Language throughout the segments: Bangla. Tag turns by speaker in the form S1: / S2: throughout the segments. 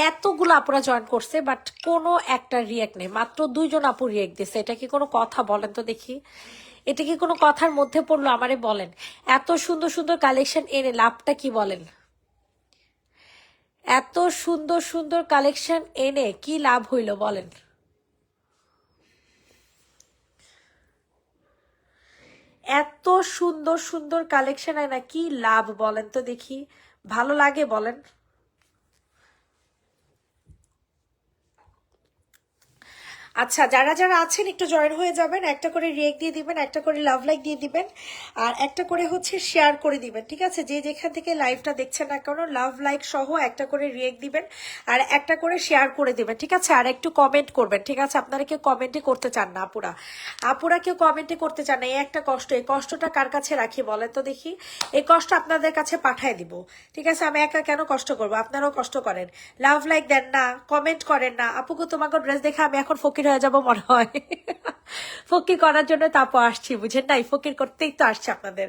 S1: এতগুলো আপুরা জয়েন করছে বাট কোনো একটা রিয়েক্ট নেই, মাত্র 2জন আপু রিয়েক্ট দিচ্ছে। এটা কি কোনো কথা বলেন তো দেখি? এটা কি কোনো কথার মধ্যে পড়লো? আমারে বলেন, এত সুন্দর সুন্দর কালেকশন এনে লাভটা কি বলেন? এত সুন্দর সুন্দর কালেকশন এনে কি লাভ হইল বলেন? এত সুন্দর সুন্দর কালেকশন এনে কি লাভ বলেন তো দেখি? ভালো লাগে বলেন? আচ্ছা, যারা যারা আছেন একটু জয়েন হয়ে যাবেন, একটা করে রিয়েক্ট দিয়ে দিবেন, একটা করে লাভ লাইক দিয়ে দিবেন, আর একটা করে হচ্ছে শেয়ার করে দিবেন, ঠিক আছে? যে যেখান থেকে লাইভটা দেখছেন না কেন লাভ লাইক সহ একটা করে রিয়েক্ট দিবেন আর একটা করে শেয়ার করে দিবেন, ঠিক আছে? আর একটু কমেন্ট করবেন, ঠিক আছে? আপনারা কেউ কমেন্টে করতে চান না আপুরা, আপুরা কেউ কমেন্টে করতে চান না। এই একটা কষ্ট, এই কষ্টটা কার কাছে রাখি বলেন তো দেখি? এই কষ্ট আপনাদের কাছে পাঠায় দিব, ঠিক আছে? আমি একা কেন কষ্ট করবো, আপনারাও কষ্ট করেন, লাভ লাইক দেন না, কমেন্ট করেন না। আপুকে তোমাকে ড্রেস দেখে আমি এখন ফকির হয়ে যাব মনে হয়। ফকির করার জন্য তাপও আসছি, বুঝেন নাই? ফকির করতেই তো আসছে আপনাদের।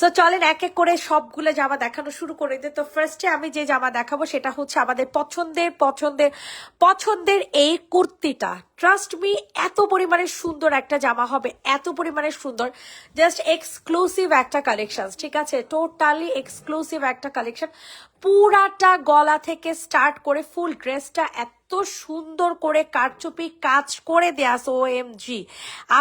S1: সো চলেন এক এক করে সবগুলো জামা দেখানো শুরু করে দিই। তো ফার্স্টে আমি যে জামা দেখাবো সেটা হচ্ছে আমাদের পছন্দের পছন্দের পছন্দের এই কুর্তিটা। ট্রাস্ট মি, এত পরিমাণে সুন্দর একটা জামা হবে, এত পরিমাণে সুন্দর, জাস্ট এক্সক্লুসিভ একটা কালেকশন, ঠিক আছে? টোটালি এক্সক্লুসিভ একটা কালেকশন। পুরাটা গলা থেকে স্টার্ট করে ফুল ড্রেসটা এত সুন্দর করে কারচুপি কাজ করে দেয়া। OMG,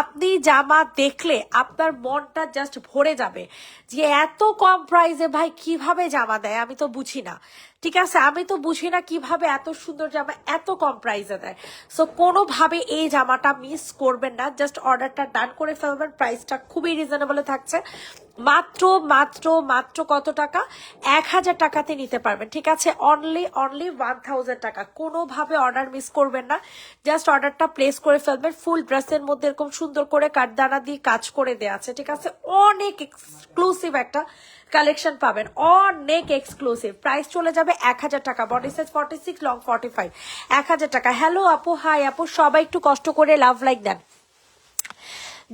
S1: আপনি জামা দেখলে আপনার মনটা জাস্ট ভরে যাবে যে এত কম প্রাইসে ভাই কিভাবে জামা দেয়, আমি তো বুঝি না, ঠিক আছে? আমি তো বুঝি না কিভাবে এত সুন্দর জামা এত কম প্রাইসে দেয়। সো কোনোভাবে এই জামাটা মিস করবেন না, জাস্ট অর্ডারটা ডান করে ফেলবেন। প্রাইসটা খুবই রিজনেবল থাকছে, মাত্র মাত্র মাত্র কত টাকা? 1000 টাকাতে নিতে পারবেন, ঠিক আছে? অনলি 1000 টাকা। কোনোভাবে অর্ডার মিস করবেন না, জাস্ট অর্ডারটা প্লেস করে ফেলবেন। ফুল ড্রেসের মধ্যে এরকম সুন্দর করে কাঠদানা দিয়ে কাজ করে দেওয়া আছে, ঠিক আছে? অনেক এক্সক্লুসিভ একটা কালেকশন পাবেন, অনেক এক্সক্লুসিভ। প্রাইস চলে যাবে 1000 টাকা, বডি সাইজ 46, লং 45, 1000 টাকা। হ্যালো আপু, হাই আপু, সবাই একটু কষ্ট করে লাভ লাইক দেন।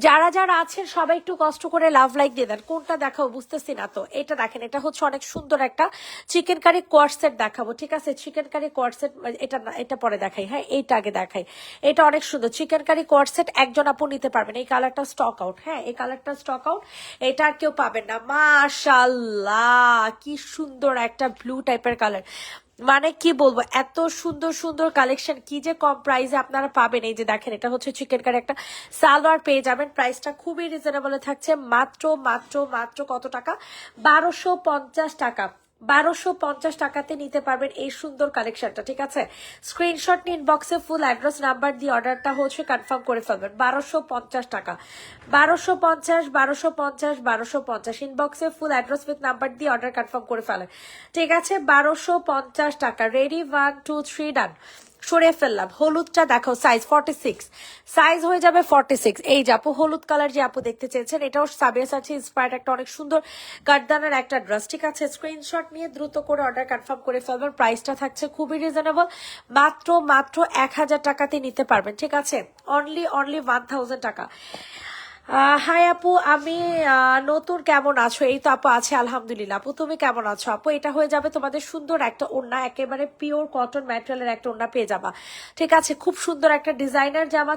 S1: যারা যারা আছেন সবাই একটু কষ্ট করে লাভ লাইক দিয়ে দেন। কোনটা দেখাবো বুঝতেছি না তো। এটা দেখেন, এটা হচ্ছে অনেক সুন্দর একটা চিকেন কারি কোয়ার্ড সেট দেখাবো, ঠিক আছে? চিকেন কারি কোয়ার্ড সেট, এটা না, এটা পরে দেখাই, হ্যাঁ এইটা আগে দেখাই। এটা অনেক সুন্দর চিকেন কারি কোয়ার্ড সেট, একজন আপু নিতে পারবেন। এই কালারটা স্টক আউট, হ্যাঁ এই কালারটা স্টক আউট, এটা আর কেউ পাবেন না। মাশাআল্লাহ, কি সুন্দর একটা ব্লু টাইপের কালার, মানে কি বলবো, এত সুন্দর সুন্দর কালেকশন কি যে কম প্রাইসে আপনারা পাবেন। এই যে দেখেন, এটা হচ্ছে চিকেন কারি একটা সালোয়ার পেয়ে যাবেন। প্রাইসটা খুবই রিজনেবল থাকছে, মাত্র মাত্র মাত্র কত টাকা? 1250 টাকা। 1250 টাকাতে নিতে পারবেন এই সুন্দর কালেকশনটা, ঠিক আছে? স্ক্রিনশট নিন, বক্সে ফুল অ্যাড্রেস নাম্বার দিয়ে অর্ডারটা হচ্ছে কনফার্ম করে ফেলবেন। 1250 টাকা, 1250, 1250, 1250। ইনবক্সে ফুল অ্যাড্রেস উইথ নাম্বার দিয়ে অর্ডার কনফার্ম করে ফেলেন, ঠিক আছে? 1250 টাকা। রেডি, 1 2 3 ডান। সরিয়ে ফেললাম। হলুদটা দেখো, সাইজ 46, সাইজ হয়ে যাবে 46। এই যে আপু হলুদ কালার যে আপু দেখতে চেয়েছেন, এটাও সাবিয়া সার্চে ইন্সপায়ার্ড একটা অনেক সুন্দর কাঠদানার একটা ড্রেস, ঠিক আছে? স্ক্রিনশট নিয়ে দ্রুত করে অর্ডার কনফার্ম করে ফেলবেন। প্রাইসটা থাকছে খুবই রিজনেবল, মাত্র মাত্র 1000 টাকাতে নিতে পারবেন, ঠিক আছে? অনলি 1000 টাকা। হাই আপু, আমি নতুন, কেমন আছো? এই তো আপু আছে আলহামদুলিল্লাহ। আপু তুমি কেমন আছো? আপু এটা হয়ে যাবে তোমাদের সুন্দর একটা ওড়না, একেবারে পিওর কটন ম্যাটেরিয়ালের একটা ওড়না পেয়ে যাবা, ঠিক আছে? খুব সুন্দর একটা ডিজাইনার জামা,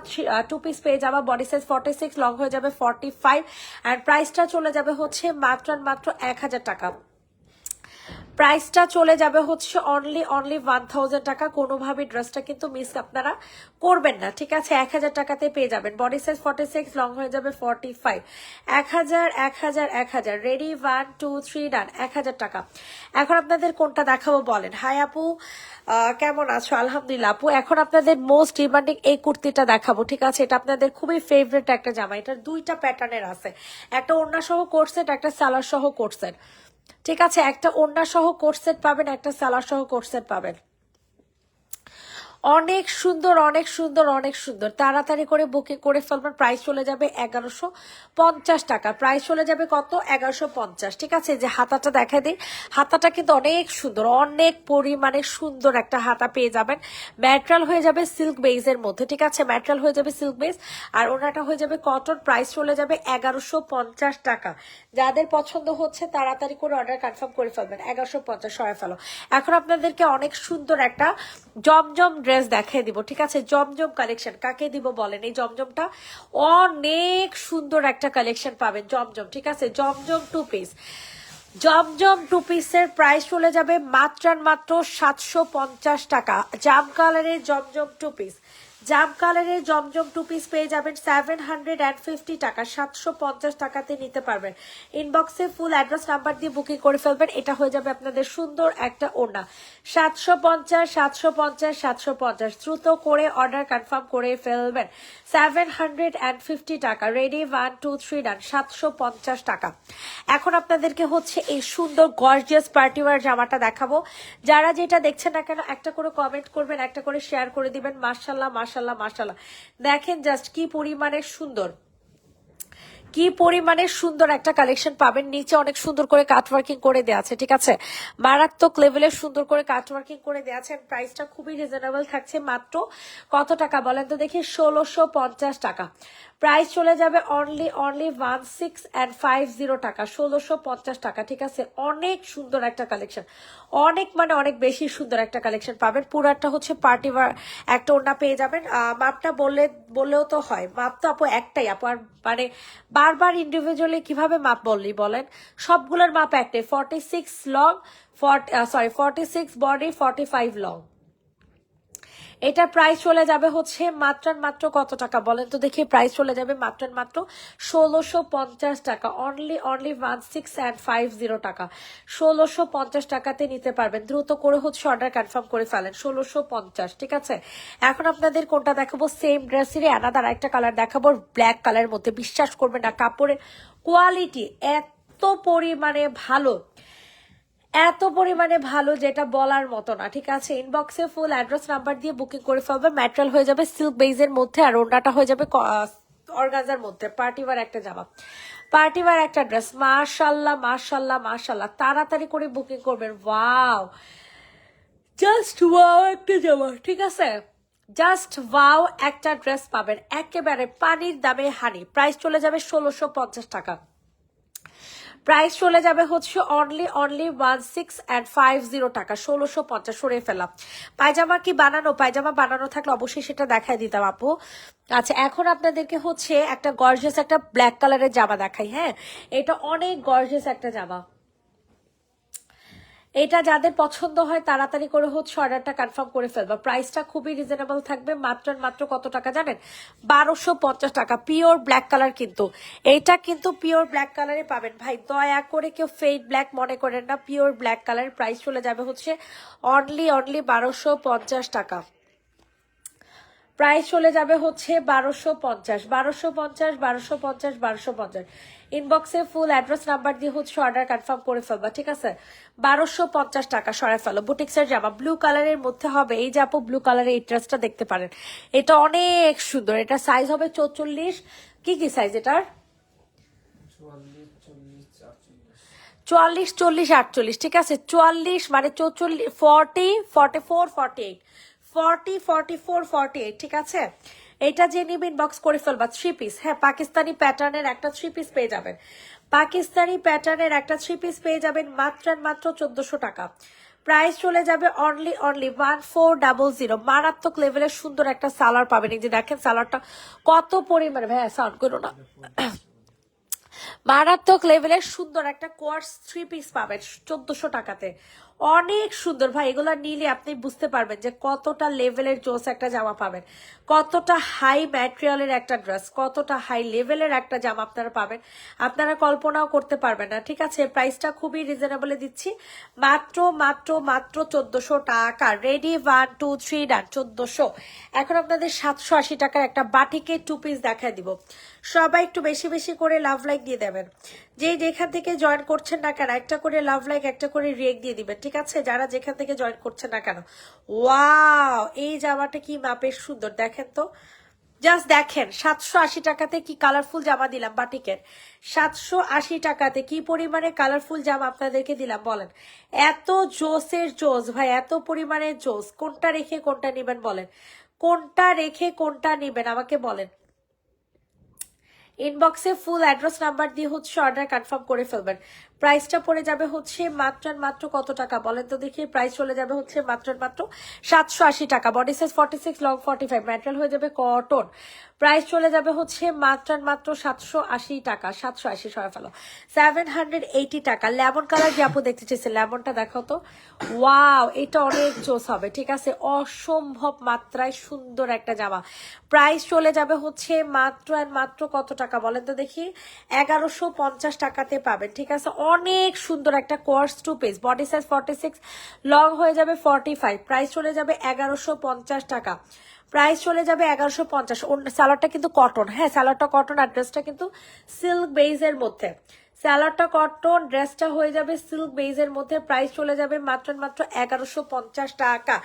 S1: 2 পিস পেয়ে যাবা। বডি সাইজ 46, লং হয়ে যাবে 45, আর প্রাইসটা চলে যাবে হচ্ছে মাত্র মাত্র 1000 টাকা। প্রাইসটা চলে যাবে হচ্ছে অনলি 1000 টাকা। কোনোভাবে ড্রেসটা কিন্তু মিস আপনারা করবেন না, ঠিক আছে? 1000 টাকাতে পেয়ে যাবেন। বডি সাইজ 46, লং হয়ে যাবে 45। 1000 রেডি, 1 2 3 ডান। 1000 টাকা। এখন আপনাদের কোনটা দেখাবো বলেন? হাই আপু, কেমন আছো? আলহামদুলিল্লাহ আপু। এখন আপনাদের মোস্ট ডিমান্ডিং এই কুর্তিটা দেখাবো, ঠিক আছে? এটা আপনাদের খুবই ফেভারিট একটা জামা। এটার দুইটা প্যাটার্নের আছে, একটা ওড়না সহ কোট সেট, একটা সালোয়ার সহ কোট সেট, ঠিক আছে? একটা ওড়না সহ কোট সেট পাবেন, একটা সালোয়ার সহ কোট সেট পাবেন। অনেক সুন্দর, অনেক সুন্দর, অনেক সুন্দর। তাড়াতাড়ি করে বুকিং করে ফেলবেন। প্রাইস চলে যাবে 1150 টাকা। প্রাইস চলে যাবে কত? 1150, ঠিক আছে? যে হাতাটা দেখাই দিই, হাতাটা কিন্তু অনেক সুন্দর, অনেক পরিমাণে সুন্দর একটা হাতা পেয়ে যাবেন। ম্যাটেরিয়াল হয়ে যাবে সিল্ক বেইজের মধ্যে, ঠিক আছে? ম্যাটেরিয়াল হয়ে যাবে সিল্ক বেইজ, আর ওনাটা হয়ে যাবে কটন। প্রাইস চলে যাবে 1150 টাকা। যাদের পছন্দ হচ্ছে তাড়াতাড়ি করে অর্ডার কনফার্ম করে ফেলবেন। 1150 সরাই ফেলো। এখন আপনাদেরকে অনেক সুন্দর একটা জমজম ড্রেস দেখাই দিব, ঠিক আছে? জমজম কালেকশন কাকে দিব বলেন? এই জমজমটা অনেক সুন্দর একটা কালেকশন পাবেন। জমজম, ঠিক আছে? জমজম টু পিস, জমজম টু পিসের প্রাইস চলে যাবে মাত্র 750 টাকা। জাম কালারের জমজম টু পিস, জাম কালারের জমজম টু পিস পেয়ে যাবেন 750 টাকা। 750 টাকাতে নিতে পারবেন। ইনবক্সে ফুল অ্যাড্রেস নাম্বার দিয়ে বুকিং করে ফেলবেন। এটা হয়ে যাবে আপনাদের সুন্দর একটা ওড়না। 750 750 750, দ্রুত করে অর্ডার কনফার্ম করে ফেলবেন। 750 টাকা। রেডি, 1 2 3 ডান। 750 টাকা। এখন আপনাদেরকে হচ্ছে এই সুন্দর গর্জিয়াস পার্টিওয়ার জামাটা দেখাবো। যারা যেটা দেখছেন না কেন একটা করে কমেন্ট করবেন, একটা করে শেয়ার করে দিবেন। মাশাল্লাহ মাশাল্লাহ মাশাল্লাহ, দেখেন জাস্ট কি পরিমাণে সুন্দর, কি পরিমাণে সুন্দর একটা কালেকশন পাবেন। নিচে অনেক সুন্দর করে কাটওয়ার্কিং করে দেওয়া আছে, ঠিক আছে? মারাত্মক লেভেলের সুন্দর করে কাটওয়ার্কিং করে দেওয়া আছে। প্রাইসটা খুবই রিজনেবল থাকছে। মাত্র কত টাকা বলেন তো দেখি? 1650 টাকা। প্রাইস চলে যাবে অনলি 1650 টাকা। 1650 টাকা, ঠিক আছে? অনেক সুন্দর একটা কালেকশন, অনেক মানে অনেক বেশি সুন্দর একটা কালেকশন পাবেন। পুরাটা হচ্ছে পার্টি একটা ওড়না পেয়ে যাবেন। মাপটা বললেও তো হয়, মাপ তো আপু একটাই আপু, আর মানে বারবার ইন্ডিভিজুয়ালি কিভাবে মাপ বললি বলেন? সবগুলোর মাপ একটাই, 46 লং, 46 বডি, 45 লং। এটা প্রাইস চলে যাবে হচ্ছে মাত্র কত টাকা বলেন তো দেখি? প্রাইস চলে যাবে মাত্র 1650 টাকা। অনলি 1650 টাকা। 1650 টাকাতে নিতে পারবেন। দ্রুত করে হচ্ছে অর্ডার কনফার্ম করে ফেলেন। 1650, ঠিক আছে? এখন আপনাদের কোনটা দেখাবো? সেম ড্রেসেরই আলাদা একটা কালার দেখাবো, ব্ল্যাক কালারের মধ্যে। বিশ্বাস করবেন না, কাপড়ের কোয়ালিটি এত পরিমাণে ভালো, এত পরিমাণে ভালো যেটা বলার মতো না, ঠিক আছে? ইনবক্সে ফুল অ্যাড্রেস নাম্বার দিয়ে বুকিং করে ফেলবে। ম্যাটেরিয়াল হয়ে যাবে সিল্ক বেইজের মধ্যে, আর ওড়নাটা হয়ে যাবে অর্গানজার মধ্যে। পার্টিওয়ার একটা জামা, পার্টিওয়ার একটা ড্রেস। মাশাল্লাহ মাশাল্লাহ মাশাল্লাহ। তাড়াতাড়ি করে বুকিং করবেন। ওয়াও, জাস্ট ওয়াও একটা জামা, ঠিক আছে? জাস্ট ওয়াও একটা ড্রেস পাবেন একেবারে পানির দামে হানি। প্রাইস চলে যাবে 1650 টাকা। প্রাইস চলে যাবে হচ্ছে অনলি 1650 টাকা। 1650 সরে ফেলাম। পায়জামা কি বানানো? পায়জামা বানানো থাকলে অবশ্যই সেটা দেখাই দিতাম আপু। আচ্ছা, এখন আপনাদেরকে হচ্ছে একটা গর্জিয়াস একটা ব্ল্যাক কালারের জামা দেখাই। হ্যাঁ, এটা অনেক গর্জিয়াস একটা জামা। এটা যাদের পছন্দ হয় তাড়াতাড়ি করে হচ্ছে অর্ডারটা কনফার্ম করে ফেলবা। প্রাইসটা খুবই রিজনেবল থাকবে। মাত্র কত টাকা জানেন? 1250 টাকা। পিওর ব্ল্যাক কালার, কিন্তু এইটা কিন্তু পিওর ব্ল্যাক কালারে পাবেন ভাই। দয়া করে কেউ ফেড ব্ল্যাক মনে করেন না, পিওর ব্ল্যাক কালার। প্রাইস চলে যাবে হচ্ছে অনলি 1250 টাকা। প্রাইস চলে যাবে হচ্ছে 1250 ইনবক্সে ফুল অ্যাড্রেস নাম্বার দিয়ে হচ্ছে অর্ডার কনফার্ম করে ফেলবা, ঠিক আছে? 1250 টাকা সরাই ফেলো। বুটিক্সের জামা ব্লু কালারের মধ্যে হবে। এই যে আপু ব্লু কালারের এই ড্রেসটা দেখতে পারেন, এটা অনেক সুন্দর। এটা সাইজ হবে 44। কি সাইজ এটার? 44 40 48, ঠিক আছে? 44 মানে 44, 40 44 48, 40 44 48, ঠিক আছে? এটা যে নিবেন বক্স করে ফেলবা। 3 পিস, হ্যাঁ, পাকিস্তানি প্যাটার্নের একটা 3 পিস পেয়ে যাবেন। পাকিস্তানি প্যাটার্নের একটা 3 পিস পেয়ে যাবেন মাত্র 1400 টাকা। প্রাইস চলে যাবে অনলি 1400। মারাত্মক লেভেলের সুন্দর একটা সালোয়ার পাবেন। এই যে দেখেন সালোয়ারটা কত পরিমাণে, ভাই সাউন্ড করো না। মারাত্মক লেভেলের সুন্দর একটা কোয়ার্স 3 পিস পাবেন 1400 টাকাতে। অনেক সুন্দর ভাই, এগুলো নিলে আপনি বুঝতে পারবেন যে কতটা লেভেলের জোস একটা জামা পাবেন, কতটা হাই ম্যাটেরিয়ালের একটা ড্রেস, কতটা হাই লেভেলের একটা জামা আপনারা পাবেন, আপনারা কল্পনাও করতে পারবেন না। ঠিক আছে, প্রাইসটা খুবই রিজনেবলে দিচ্ছি, মাত্র মাত্র মাত্র 1400 টাকা। রেডি, 1 2 3 ডান, 1400। এখন আপনাদের 780 টাকার একটা বাটিকের 2 পিস দেখায় দিব। সবাই একটু বেশি বেশি করে লাভ লাইক দিয়ে দেবেন, যেখান থেকে জয়েন করছেন না কেন একটা করে লাভ লাইক, একটা করে রিয়েক্ট দিয়ে দিবেন। ঠিক আছে, যারা যেখান থেকে জয়েন করছেন না কেন। ওয়াও, এই জামাটা কি মাপের সুন্দর, দেখেন তো, জাস্ট দেখেন। 780 টাকাতে কি কালারফুল জামা দিলাম বাটিকের, 780 টাকাতে কি পরিমাণে কালারফুল জামা আপনাদেরকে দিলাম বলেন। এত জোসের জোস ভাই, এত পরিমাণে জোস, কোনটা রেখে কোনটা নিবেন বলেন, কোনটা রেখে কোনটা নিবেন আমাকে বলেন। ইনবক্সে ফুল অ্যাড্রেস নাম্বার দিয়ে হচ্ছে অর্ডার কনফার্ম করে ফেলবেন। প্রাইসটা পড়ে যাবে হচ্ছে মাত্র মাত্র কত টাকা বলেন তো দেখি। প্রাইস চলে যাবে হচ্ছে মাত্র মাত্র 780 টাকা। বডি সাইজ 46, লং 45, ম্যাটেরিয়াল হয়ে যাবে কটন। প্রাইস চলে যাবে হচ্ছে মাত্র মাত্র 780 টাকা, 780 সরা ফেলো, 780 টাকা। লেমন কালার যে আপু দেখতে চেয়েছে, লেমনটা দেখো তো, ওয়াও, এটা অনেক জোস হবে। ঠিক আছে, অসম্ভব মাত্রায় সুন্দর একটা জামা। প্রাইস চলে যাবে হচ্ছে মাত্র মাত্র কত টাকা বলেন তো দেখি, 1150 টাকাতে পাবেন। ঠিক আছে, অনেক সুন্দর একটা quartz 2 piece, body size 46, long হয়ে যাবে 45। প্রাইস চলে যাবে 1150 টাকা। প্রাইস চলে যাবে 1150। সালোয়ারটা কিন্তু কটন, হ্যাঁ সালোয়ারটা কটন, আর ড্রেসটা কিন্তু সিল্ক বেইজের মধ্যে। সালোয়ারটা কটন, ড্রেসটা হয়ে যাবে সিল্ক বেইজের মধ্যে। প্রাইস চলে যাবে মাত্র মাত্র 1150 টাকা।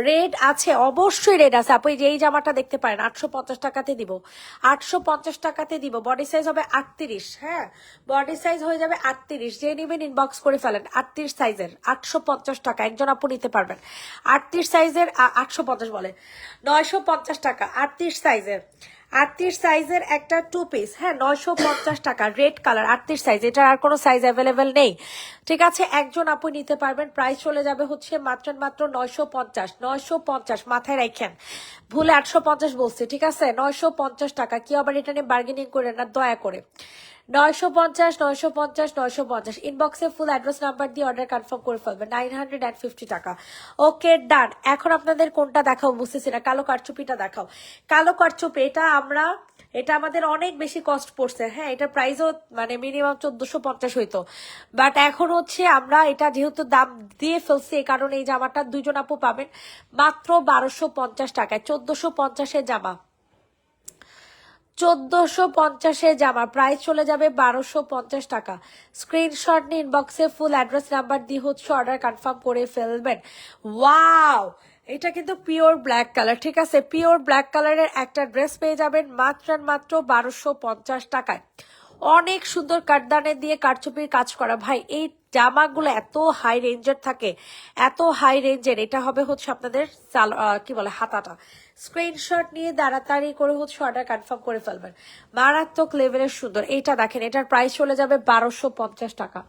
S1: রেড আছে, অবশ্যই রেড আছে আপু, এই জামাটা দেখতে পারেন, 850 টাকাতে দিব, 850 টাকাতে দিব। বডি সাইজ হবে 38, হ্যাঁ বডি সাইজ হয়ে যাবে 38। যে নেবেন ইনবক্স করে ফেলেন, 38 সাইজের 850 টাকা, একজন আপু নিতে পারবেন। 38 সাইজের 850 বলে 950 টাকা, 38 সাইজের, 38 সাইজের একটা 2 পিস, হ্যাঁ 950 টাকা। রেড কালার 38 সাইজ, এটার আর কোনো সাইজ অ্যাভেলেবেল নেই। ঠিক আছে, একজন আপু নিতে পারবেন। প্রাইস চলে যাবে হচ্ছে মাত্র মাত্র 950, 950 মাথায় রাখেন, ভুলে 850 বলছি। ঠিক আছে, 950 টাকা। কি আবার এটা নিয়ে বার্গেনিং করে না দয়া করে। 950, 950, 950। ইনবক্সে ফুল অ্যাড্রেস নাম্বার দিয়ে অর্ডার কনফার্ম করে ফেলবেন। 950 টাকা। ওকে ডান। এখন আপনাদের কোনটা দেখাও বুঝতেছি না, কালো কারচুপিটা দেখাও। কালো কারচুপি, এটা আমাদের অনেক বেশি কস্ট পড়ছে, হ্যাঁ এটা প্রাইসও মানে মিনিমাম 1450 হইতো, বাট এখন হচ্ছে আমরা এটা যেহেতু দাম দিয়ে ফেলছি, এই কারণে এই জামাটা দুইজন আপু পাবেন মাত্র 1250 টাকায়। 1450-এর জামা, 1450-এর জামা, প্রাইস চলে যাবে 1250 টাকা। স্ক্রিনশট নিয়ে ইনবক্সে ফুল অ্যাড্রেস নাম্বার দিয়ে হচ্ছে অর্ডার কনফার্ম করে ফেলবেন। ওয়াও, এটা কিন্তু পিওর ব্ল্যাক কালার। ঠিক আছে, পিওর ব্ল্যাক কালারের একটা ড্রেস পেয়ে যাবেন মাত্র মাত্র 1250 টাকায়। অনেক সুন্দর কাটদানে দিয়ে কারচুপির কাজ করা ভাই। এই জামাগুলো এত হাই রেঞ্জের থাকে, এত হাই রেঞ্জের। এটা হবে হচ্ছে আপনাদের কি বলে হাতাটা। স্ক্রিনশট নিয়ে তাড়াতাড়ি করে হচ্ছে অর্ডার কনফার্ম করে ফেলবেন। মারাত্মক লেভেলের সুন্দর। এইটা দেখেন, এটার প্রাইস চলে যাবে 1250 টাকা।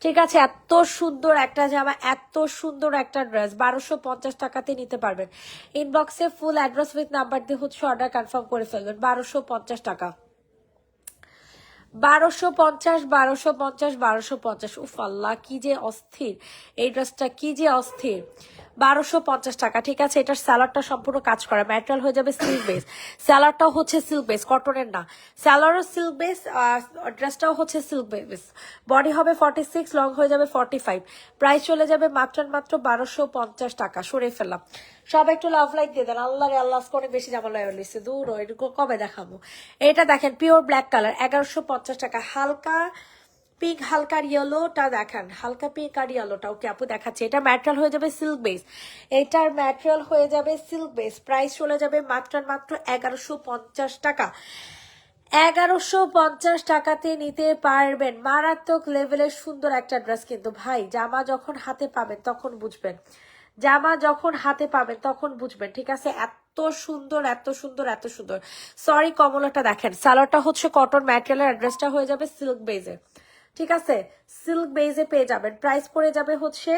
S1: ঠিক আছে, এত সুন্দর একটা জামা, এত সুন্দর একটা ড্রেস 1250 টাকাতে নিতে পারবেন। ইনবক্সে ফুল অ্যাড্রেস উইথ নাম্বার দিয়ে হচ্ছে অর্ডার কনফার্ম করে ফেলবেন। 1250 টাকা, 1250, 1250, 1250। উফ আল্লাহ, কি যে অস্থির এই ড্রেসটা, কি যে অস্থির। 1250 টাকা। ঠিক আছে, এটার স্যালাডটা সম্পূর্ণ কাজ করা, ম্যাটেরিয়াল হয়ে যাবে সিল্ক বেস। স্যালাডটাও হচ্ছে সিল্ক বেস, কটনের না। স্যালাডও সিল্ক বেস, ড্রেসটাও হচ্ছে সিল্ক বেস। বডি হবে 46, লং হয়ে যাবে 45। প্রাইস চলে যাবে মাত্র মাত্র 1250 টাকা। সরে ফেললাম। সবাই একটু লাভ লাইক দিয়ে দেন। আল্লাহ রে আল্লাহ, অনেক বেশি জামা লাইছে, দূর এটুকু কবে দেখাবো। এটা দেখেন, পিওর ব্ল্যাক কালার, 1150 টাকা। হালকা পিঙ্ক, হালকা ইয়েলোটা দেখেন, হালকা পিঙ্ক আর ইয়েলোটা। ওকে আপু দেখাচ্ছে, এটা ম্যাটেরিয়াল হয়ে যাবে সিল্ক বেস, এটার ম্যাটেরিয়াল হয়ে যাবে সিল্ক বেস। প্রাইস চলে যাবে মাত্র মাত্র 1150 টাকা। 1150 টাকাতে নিতে পারবেন। মারাত্মক লেভেলের সুন্দর একটা ড্রেস কিন্তু ভাই, জামা যখন হাতে পাবেন তখন বুঝবেন, জামা যখন হাতে পাবেন তখন বুঝবেন। ঠিক আছে, এত সুন্দর, এত সুন্দর, এত সুন্দর। সরি, কমলাটা দেখেন, সালোয়ারটা হচ্ছে কটন ম্যাটেরিয়ালের, অ্যাড্রেসটা হয়ে যাবে সিল্ক বেজে। ঠিক আছে, সিল্ক বেজে পেয়ে যাবেন। প্রাইস পড়ে যাবে হচ্ছে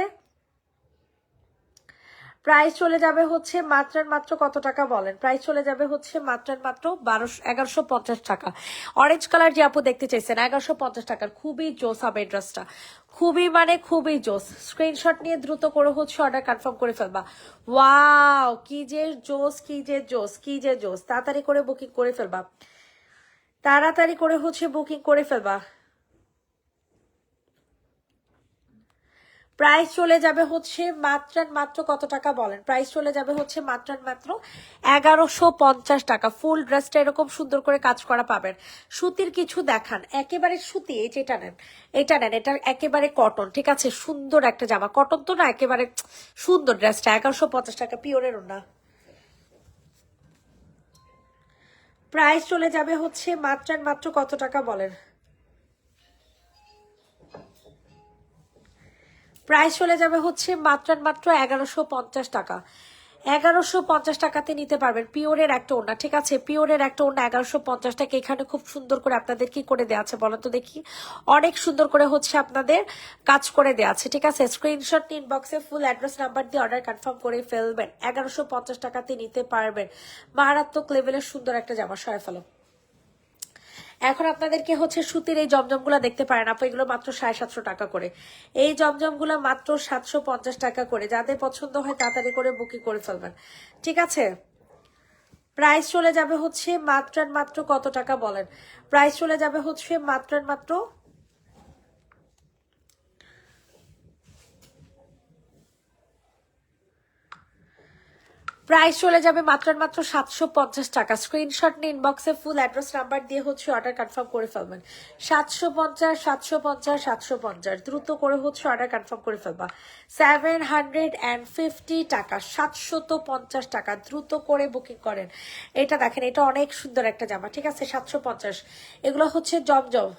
S1: প্রাইস চলে যাবে হচ্ছে মাত্র আর মাত্র কত টাকা বলেন? প্রাইস চলে যাবে হচ্ছে মাত্র আর মাত্র 1150 টাকা। অরেঞ্জ কালার যে আপু দেখতে চাইছেন 1150 টাকার, খুবই জোস হবে এই ড্রেসটা, খুবই মানে খুবই জোস। স্ক্রিনশট নিয়ে দ্রুত করে হচ্ছে অর্ডার কনফার্ম করে ফেলবা। ওয়াও, কি যে জোস, কি যে জোস, কি যে জোস। তাড়াতাড়ি করে বুকিং করে ফেলবা, তাড়াতাড়ি করে হচ্ছে বুকিং করে ফেলবা। প্রাইস চলে যাবে হচ্ছে মাত্র আর মাত্র কত টাকা বলেন? প্রাইস চলে যাবে হচ্ছে মাত্র আর মাত্র 1150 টাকা। ফুল ড্রেসটা এরকম সুন্দর করে কাজ করা পাবেন। সুতির কিছু দেখান, একেবারে সুতি। এই যেটা নেন, এটা নেন, এটা একেবারে কটন, ঠিক আছে? সুন্দর একটা জামা, কটন তো না, একেবারে সুন্দর ড্রেসটা 1150 টাকা, পিওরের না। প্রাইস চলে যাবে হচ্ছে মাত্র আর মাত্র কত টাকা বলেন? প্রাইস চলে যাবে হচ্ছে মাত্র আর মাত্র 1150 টাকা। 1150 টাকাতে নিতে পারবেন পিওরের একটা ওড়না, ঠিক আছে? পিওরের একটা ওড়না 1150 টাকা। এখানে খুব সুন্দর করে আপনাদের কি করে দেওয়া আছে বলেন তো দেখি? অনেক সুন্দর করে হচ্ছে আপনাদের কাজ করে দেওয়া আছে, ঠিক আছে? স্ক্রিনশট ইনবক্সে ফুল অ্যাড্রেস নাম্বার দিয়ে অর্ডার কনফার্ম করে ফেলবেন। 1150 টাকাতে নিতে পারবেন মারাত্মক লেভেলের সুন্দর একটা জামা। সরাই ফেলো। এখন আপনাদেরকে হচ্ছে সুতির এই জমজমগুলো দেখতে পারেন আপু, এগুলো মাত্র 750 টাকা করে। এই জমজমগুলো মাত্র 750 টাকা করে। যাদের পছন্দ হয় তাড়াতাড়ি করে বুকিং করে ফেলবেন, ঠিক আছে? প্রাইস চলে যাবে হচ্ছে মাত্র আর মাত্র কত টাকা বলেন? প্রাইস চলে যাবে হচ্ছে মাত্র আর মাত্র প্রাইস চলে যাবে মাত্র আর মাত্র 750 টাকা। স্ক্রিনশট নিয়ে ইনবক্সে ফুল অ্যাড্রেস নাম্বার দিয়ে হচ্ছে অর্ডার কনফার্ম করে ফেলবেন। 750 750 750 দ্রুত করে হচ্ছে অর্ডার কনফার্ম করে ফেলবা। 750 টাকা, 750 টাকা, দ্রুত করে বুকিং করেন। এটা দেখেন, এটা অনেক সুন্দর একটা জামা, ঠিক আছে? 750। এগুলো হচ্ছে জমজম।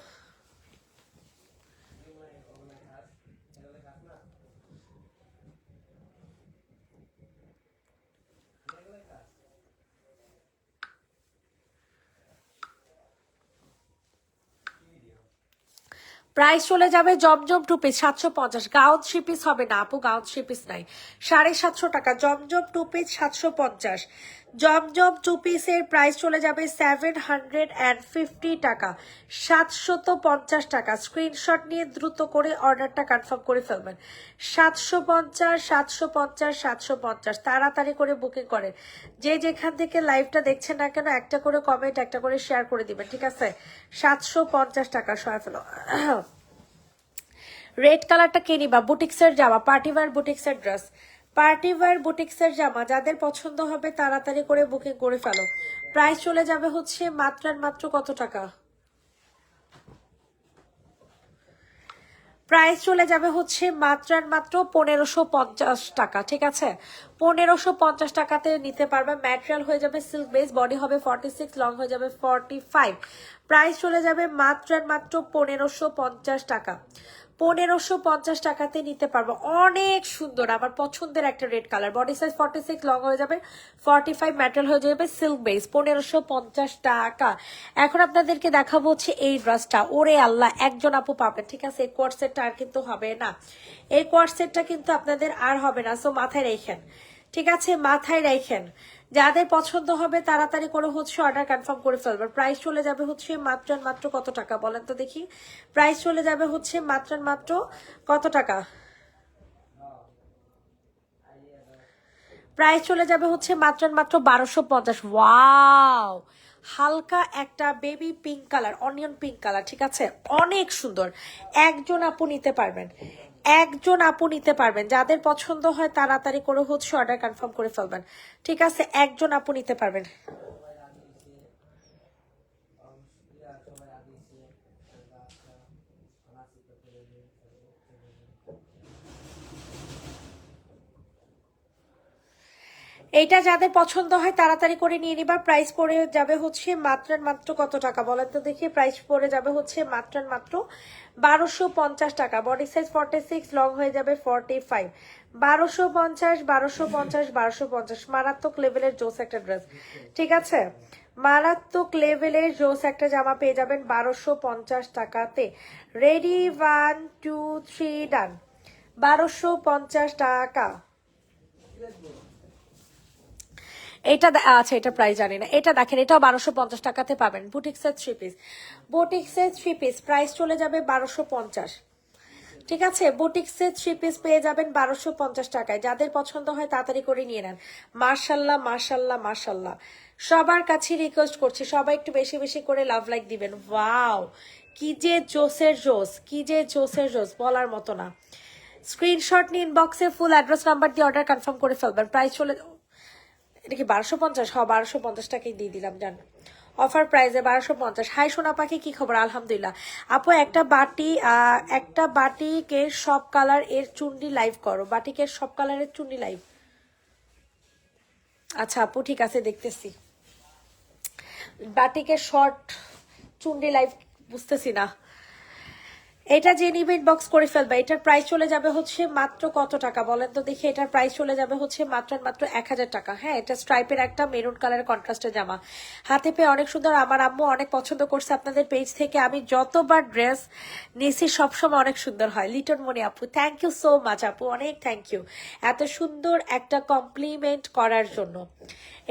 S1: প্রাইস চলে যাবে জমজম 2 পিস 750। গাউন 3 পিস হবে না আপু, গাউন 3 পিস নাই। 750 টাকা জমজম 2 পিস 750। জমজম 2 পিসের প্রাইস চলে যাবে 750 টাকা, 750 টাকা। স্ক্রিনশট নিয়ে দ্রুত করে অর্ডারটা কনফার্ম করে ফেলবেন। 750 750 750 তাড়াতাড়ি করে বুকিং করেন। যে যেখান থেকে লাইভটা দেখছেন না কেন একটা করে কমেন্ট, একটা করে শেয়ার করে দিবেন, ঠিক আছে? 750 টাকা সয় ফেলো। রেড কালারটা কে নিবা? বুটিক্সের জামা, পার্টিওয়ার বুটিক্সের ড্রেস, পার্টিওয়ার বুটিক্সের জামা। যাদের পছন্দ হবে তাড়াতাড়ি করে বুকিং করে ফেলো। প্রাইস চলে যাবে হচ্ছে মাত্র আর মাত্র কত টাকা? প্রাইস চলে যাবে হচ্ছে মাত্র আর মাত্র 1550 টাকা, ঠিক আছে? 1550 টাকাতে নিতে পারবে। ম্যাটেরিয়াল হয়ে যাবে সিল্ক বেস, বডি হবে 46, লং হয়ে যাবে 45। প্রাইস চলে যাবে মাত্র আর মাত্র 1550 টাকা। 1550 টাকাতে নিতে পারবো। অনেক সুন্দর, আমার পছন্দের একটা red colour, body size 46, long হয়ে যাবে 45, ম্যাটেরিয়াল হয়ে যাবে সিল্ক বেস। 1550 টাকা। এখন আপনাদেরকে দেখাবো হচ্ছে এই ড্রেসটা। ওরে আল্লাহ, একজন আপু পাবেন, ঠিক আছে? এই কোয়ার্ড সেটটা আর কিন্তু হবে না, এই কোয়ার্ড সেটটা কিন্তু আপনাদের আর হবে না। সো মাথায় রেখেন, ঠিক আছে? মাথায় রাখেন। যাদের পছন্দ হবে তাড়াতাড়ি করে হচ্ছে অর্ডার কনফার্ম করে ফেলবেন। প্রাইস চলে যাবে হচ্ছে মাত্র আর মাত্র কত টাকা বলেন তো দেখি? প্রাইস চলে যাবে হচ্ছে মাত্র আর মাত্র কত টাকা? প্রাইস চলে যাবে হচ্ছে মাত্র আর মাত্র 1250। ওয়াও, হালকা একটা baby pink colour, onion pink colour, ঠিক আছে? অনেক সুন্দর। একজন আপু নিতে পারবেন, একজন আপু নিতে পারবেন। যাদের পছন্দ হয় তাড়াতাড়ি করে হচ্ছে অর্ডার কনফার্ম করে ফেলবেন, ঠিক আছে? একজন আপু নিতে পারবেন। এইটা যাদের পছন্দ হয় তাড়াতাড়ি করে নিয়ে নিবার। প্রাইস পড়ে যাবে হচ্ছে মাত্র আর মাত্র কত টাকা বলেন তো দেখি? প্রাইস পড়ে যাবে হচ্ছে মাত্র আর মাত্র 1250 টাকা। বডি সাইজ 46, লং হয়ে যাবে 45। 1250 1250 1250। মারাত্মক লেভেলের জোস একটা ড্রেস, ঠিক আছে? মারাত্মক লেভেলের জোস একটা জামা পেয়ে যাবেন 1250 টাকাতে। রেডি, 1 2 3 ডান। 1250 টাকা। এটা আচ্ছা, এটা প্রাইস জানি না। এটা দেখেন, এটাও 1250 টাকাতে পাবেন। বুটিক্সের 3 পিস, বুটিক্সের 3 পিস প্রাইস চলে যাবে 1250। ঠিক আছে, বুটিক্সের 3 পিস পেয়ে যাবেন 1250 টাকায়। যাদের পছন্দ হয় তাড়াতাড়ি করে নিয়ে নেন। মার্শাল্লাহ মার্শাল্লাহ মার্শাল্লাহ, সবার কাছে রিকোয়েস্ট করছি সবাই একটু বেশি বেশি করে লাভ লাইক দিবেন। ওয়াও, কি যে জোসের জোস, কি যে জোসের জোস, বলার মতো না। স্ক্রিনশট নিয়ে ইনবক্সে ফুল অ্যাড্রেস নাম্বার দিয়ে অর্ডার কনফার্ম করে ফেলবেন। প্রাইস চলে, এটা কি 1250? হ্যাঁ, 1250 টাকাই দিয়ে দিলাম জান, অফার প্রাইসে 1250। হাই সোনা পাখি, কি খবর? আলহামদুলিল্লাহ আপু। একটা বাটিকের সব কালার এর চুন্ডি লাইভ করো, বাটিকের সব কালারের চুন্ডি লাইভ। আচ্ছা আপু, ঠিক আছে, দেখতেছি। বাটিকের শর্ট চুন্ডি লাইভ বুঝতেছি না। এটা যে নিবে ইনবক্স করে ফেলবে। এটার প্রাইস চলে যাবে হচ্ছে মাত্র কত টাকা বলেন তো দেখি? এটার প্রাইস চলে যাবে হচ্ছে মাত্র 1000 টাকা। হ্যাঁ, এটা স্ট্রাইপের একটা মেরুন কালারের কন্ট্রাস্টের জামা, হাতে পেয়ে অনেক সুন্দর। আমার আম্মু অনেক পছন্দ করছে আপনাদের পেজ থেকে। আমি যতবার ড্রেস নিয়েছি সবসময় অনেক সুন্দর হয়। লিটন মনি আপু, থ্যাংক ইউ সো মাচ আপু, অনেক থ্যাংক ইউ এত সুন্দর একটা কমপ্লিমেন্ট করার জন্য।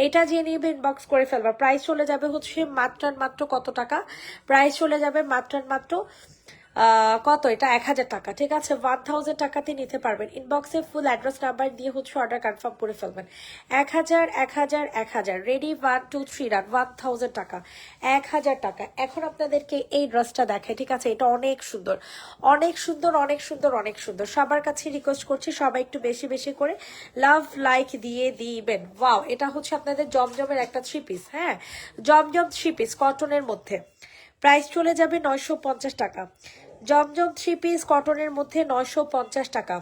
S1: এটা যে নিবে ইনবক্স করে ফেলবা। প্রাইস চলে যাবে হচ্ছে মাত্র কত টাকা? প্রাইস চলে যাবে মাত্র কত? এটা 1000 টাকা। ঠিক আছে, 1000 টাকাতে নিতে পারবেন। ইনবক্সে ফুল অ্যাড্রেস নাম্বার দিয়ে হচ্ছে অর্ডার কনফার্ম করে ফেলবেন। 1000 রেডি, 1 2 3 রান, 1000 টাকা, 1000 টাকা। এখন আপনাদেরকে এই ড্রেসটা দেখাই। ঠিক আছে, এটা অনেক সুন্দর, অনেক সুন্দর, অনেক সুন্দর, অনেক সুন্দর। সবার কাছে রিকোয়েস্ট করছি সবাই একটু বেশি বেশি করে লাভ লাইক দিয়ে দিবেন। ওয়াও, এটা হচ্ছে আপনাদের জমজমের একটা 3 পিস। হ্যাঁ, জমজম 3 পিস কটনের মধ্যে, প্রাইস চলে যাবে 950 টাকা। জমজম 3 পিস কটনের মধ্যে 950 টাকা।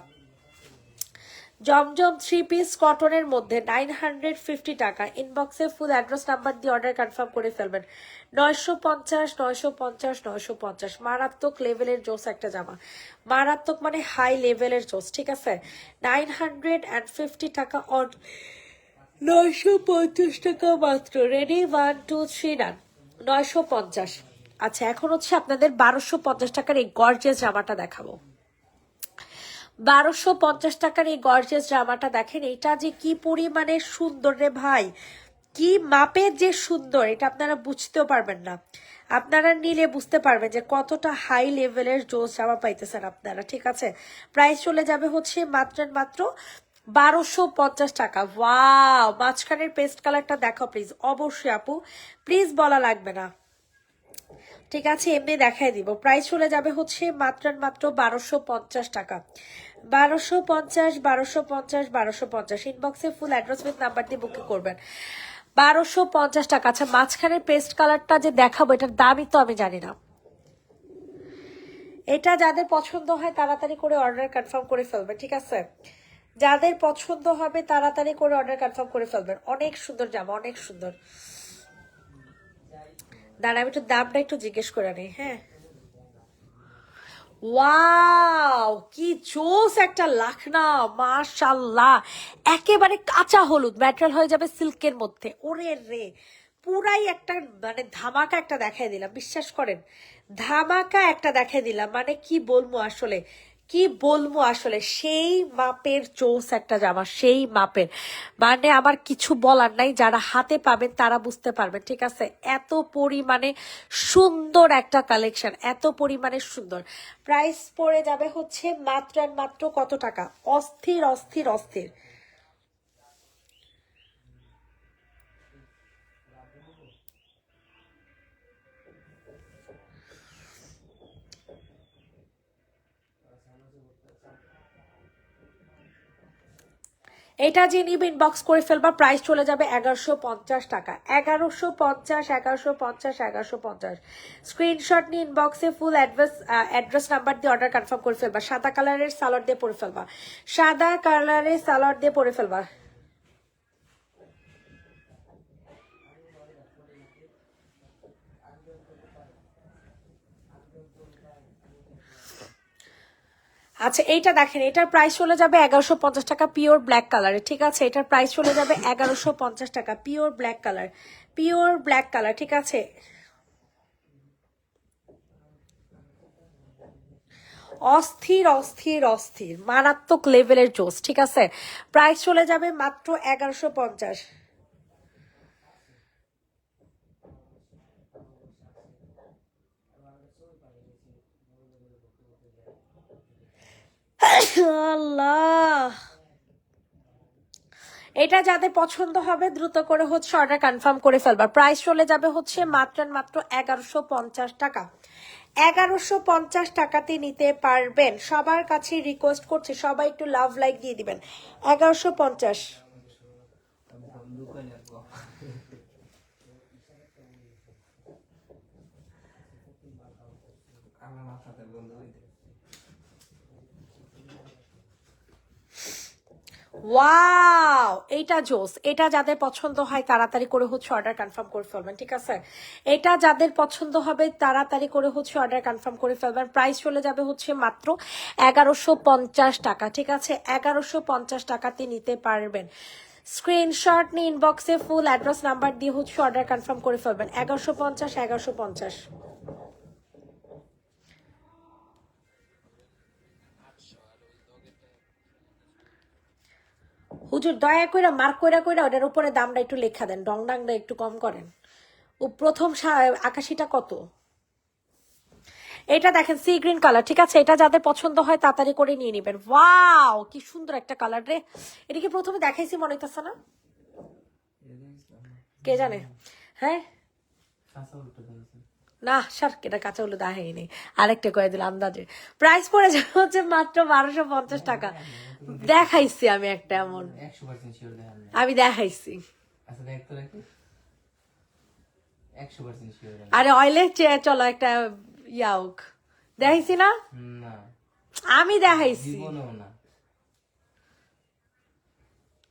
S1: জমজম 3 পিস কটনের মধ্যে 950 টাকা। ইনবক্সে ফুল অ্যাড্রেস নাম্বার দিয়ে অর্ডার কনফার্ম করে ফেলবেন। 950 মারাত্মক লেভেলের জোস একটা জামা, মারাত্মক মানে হাই লেভেলের জোস। ঠিক আছে, 950 টাকা, 950 টাকা মাত্র। Ready, 1 2 3 run, 950। আচ্ছা, এখন হচ্ছে আপনাদের 1250 টাকার এই গর্জিয়াস জামাটা দেখাবো। 1250 টাকার এই গর্জিয়াস জামাটা দেখেন, এটা যে কি পরিমাণে সুন্দর রে ভাই, কি মাপের যে সুন্দর, এটা আপনারা বুঝতেও পারবেন না। আপনারা নিলে বুঝতে পারবেন যে কতটা হাই লেভেলের জোস জামা পাইতেছেন আপনারা। ঠিক আছে, প্রাইস চলে যাবে হচ্ছে মাত্র 1250 টাকা। ওয়াও, মাঝখানের পেস্ট কালারটা দেখো প্লিজ, অবশ্যই আপু, প্লিজ বলা লাগবে না। ঠিক আছে, এমনি দেখাই দিব। প্রাইস চলে যাবে হচ্ছে মাত্র 1250 টাকা। 1250 ইনবক্সে ফুল অ্যাড্রেস উইথ নাম্বার দিয়ে বুকিং করবেন। 1250 টাকা। আচ্ছা, মাঝখানের পেস্ট কালারটা যে দেখাবো, এটার দামই তো আমি জানি না। এটা যাদের পছন্দ হয় তাড়াতাড়ি করে অর্ডার কনফার্ম করে ফেলবেন। ঠিক আছে, যাদের পছন্দ হবে তাড়াতাড়ি করে অর্ডার কনফার্ম করে ফেলবেন। অনেক সুন্দর জামা, অনেক সুন্দর। দাঁড়া, আমি একটু দামটা একটু জিজ্ঞেস করে নিই। হ্যাঁ, ওয়াও, কি জোস একটা লাখনা, মাশাল্লাহ। একেবারে কাঁচা হলুদ, ম্যাটেরিয়াল হয়ে যাবে সিল্কের মধ্যে। ওরে রে, পুরাই একটা মানে ধামাকা একটা দেখাই দিলাম, বিশ্বাস করেন, ধামাকা একটা দেখাই দিলাম। মানে কি বলবো আসলে, কি বলবো আসলে, সেই মাপের জোস একটা জামা, সেই মাপের। মানে আমার কিছু বলার নাই, যারা হাতে পাবেন তারা বুঝতে পারবেন। ঠিক আছে, এত পরিমাণে সুন্দর একটা কালেকশন, এত পরিমাণে সুন্দর। প্রাইস পড়ে যাবে হচ্ছে মাত্র কত টাকা? অস্থির অস্থির অস্থির। এটা যে নিবে ইনবক্স করে ফেলবা। প্রাইস চলে যাবে 1150 টাকা। 1150 স্ক্রিনশট নিয়ে ইনবক্সে ফুল অ্যাড্রেস নাম্বার দিয়ে অর্ডার কনফার্ম করে ফেলবা। সাদা কালারের সালোয়ার দিয়ে পরে ফেলবা, সাদা কালারের সালোয়ার দিয়ে পরে ফেলবা। আচ্ছা, এইটা দেখেন, এটার প্রাইস চলে যাবে 1150 টাকা, পিওর ব্ল্যাক কালারের। ঠিক আছে, এটার প্রাইস চলে যাবে 1150 টাকা, pure black colour, pure black colour. ঠিক আছে, অস্থির অস্থির অস্থির মারাত্মক লেভেলের জোস, ঠিক আছে। প্রাইস চলে যাবে মাত্র 1150। আল্লাহ, এটা যাদের পছন্দ হবে দ্রুত করে হচ্ছে অর্ডার কনফার্ম করে ফেলবার। প্রাইস চলে যাবে হচ্ছে মাত্র 1150 টাকা। 1150 টাকাতে নিতে পারবেন। সবার কাছে রিকোয়েস্ট করছি সবাই একটু লাভ লাইক দিয়ে দিবেন। 1150। ওয়াও, এইটা জোস। এটা যাদের পছন্দ হয় তাড়াতাড়ি করে হচ্ছে অর্ডার কনফার্ম করে ফেলবেন, ঠিক আছে। এটা যাদের পছন্দ হবে তাড়াতাড়ি করে হচ্ছে অর্ডার কনফার্ম করে ফেলবেন। প্রাইস চলে যাবে হচ্ছে মাত্র 1150 টাকা, ঠিক আছে। 1150 টাকাতে নিতে পারবেন। স্ক্রিনশট নিয়ে ইনবক্সে ফুল অ্যাড্রেস নাম্বার দিয়ে হচ্ছে অর্ডার কনফার্ম করে ফেলবেন। 1150, 1150। হুজুর দয়া কইরা মার্ক কইরা কইরা ওটার উপরে দামটা একটু লেখা দেন, ডং ডাংটা একটু কম করেন। ও প্রথম 81টা কত? এটা দেখেন সি গ্রিন কালার, ঠিক আছে। এটা যাদের পছন্দ হয় তাড়াতাড়ি করে নিয়ে নেবেন। ওয়াও, কি সুন্দর একটা কালার রে। এটা কি প্রথমে দেখাইছি মনে হইতাছে না? কে জানে। হ্যাঁ না স্যার, এটা কাঁচা হলুদ দেখাইনি, আরেকটা কয়ে দিল আন্দাজে। প্রাইস পড়ে যাবে হচ্ছে মাত্র 1250 টাকা। দেখাইছি আমি একটা এমন, আমি দেখাইছি। আরে অয়েলের চলো একটা ইয়াউক দেখাইছি না, আমি দেখাইছি।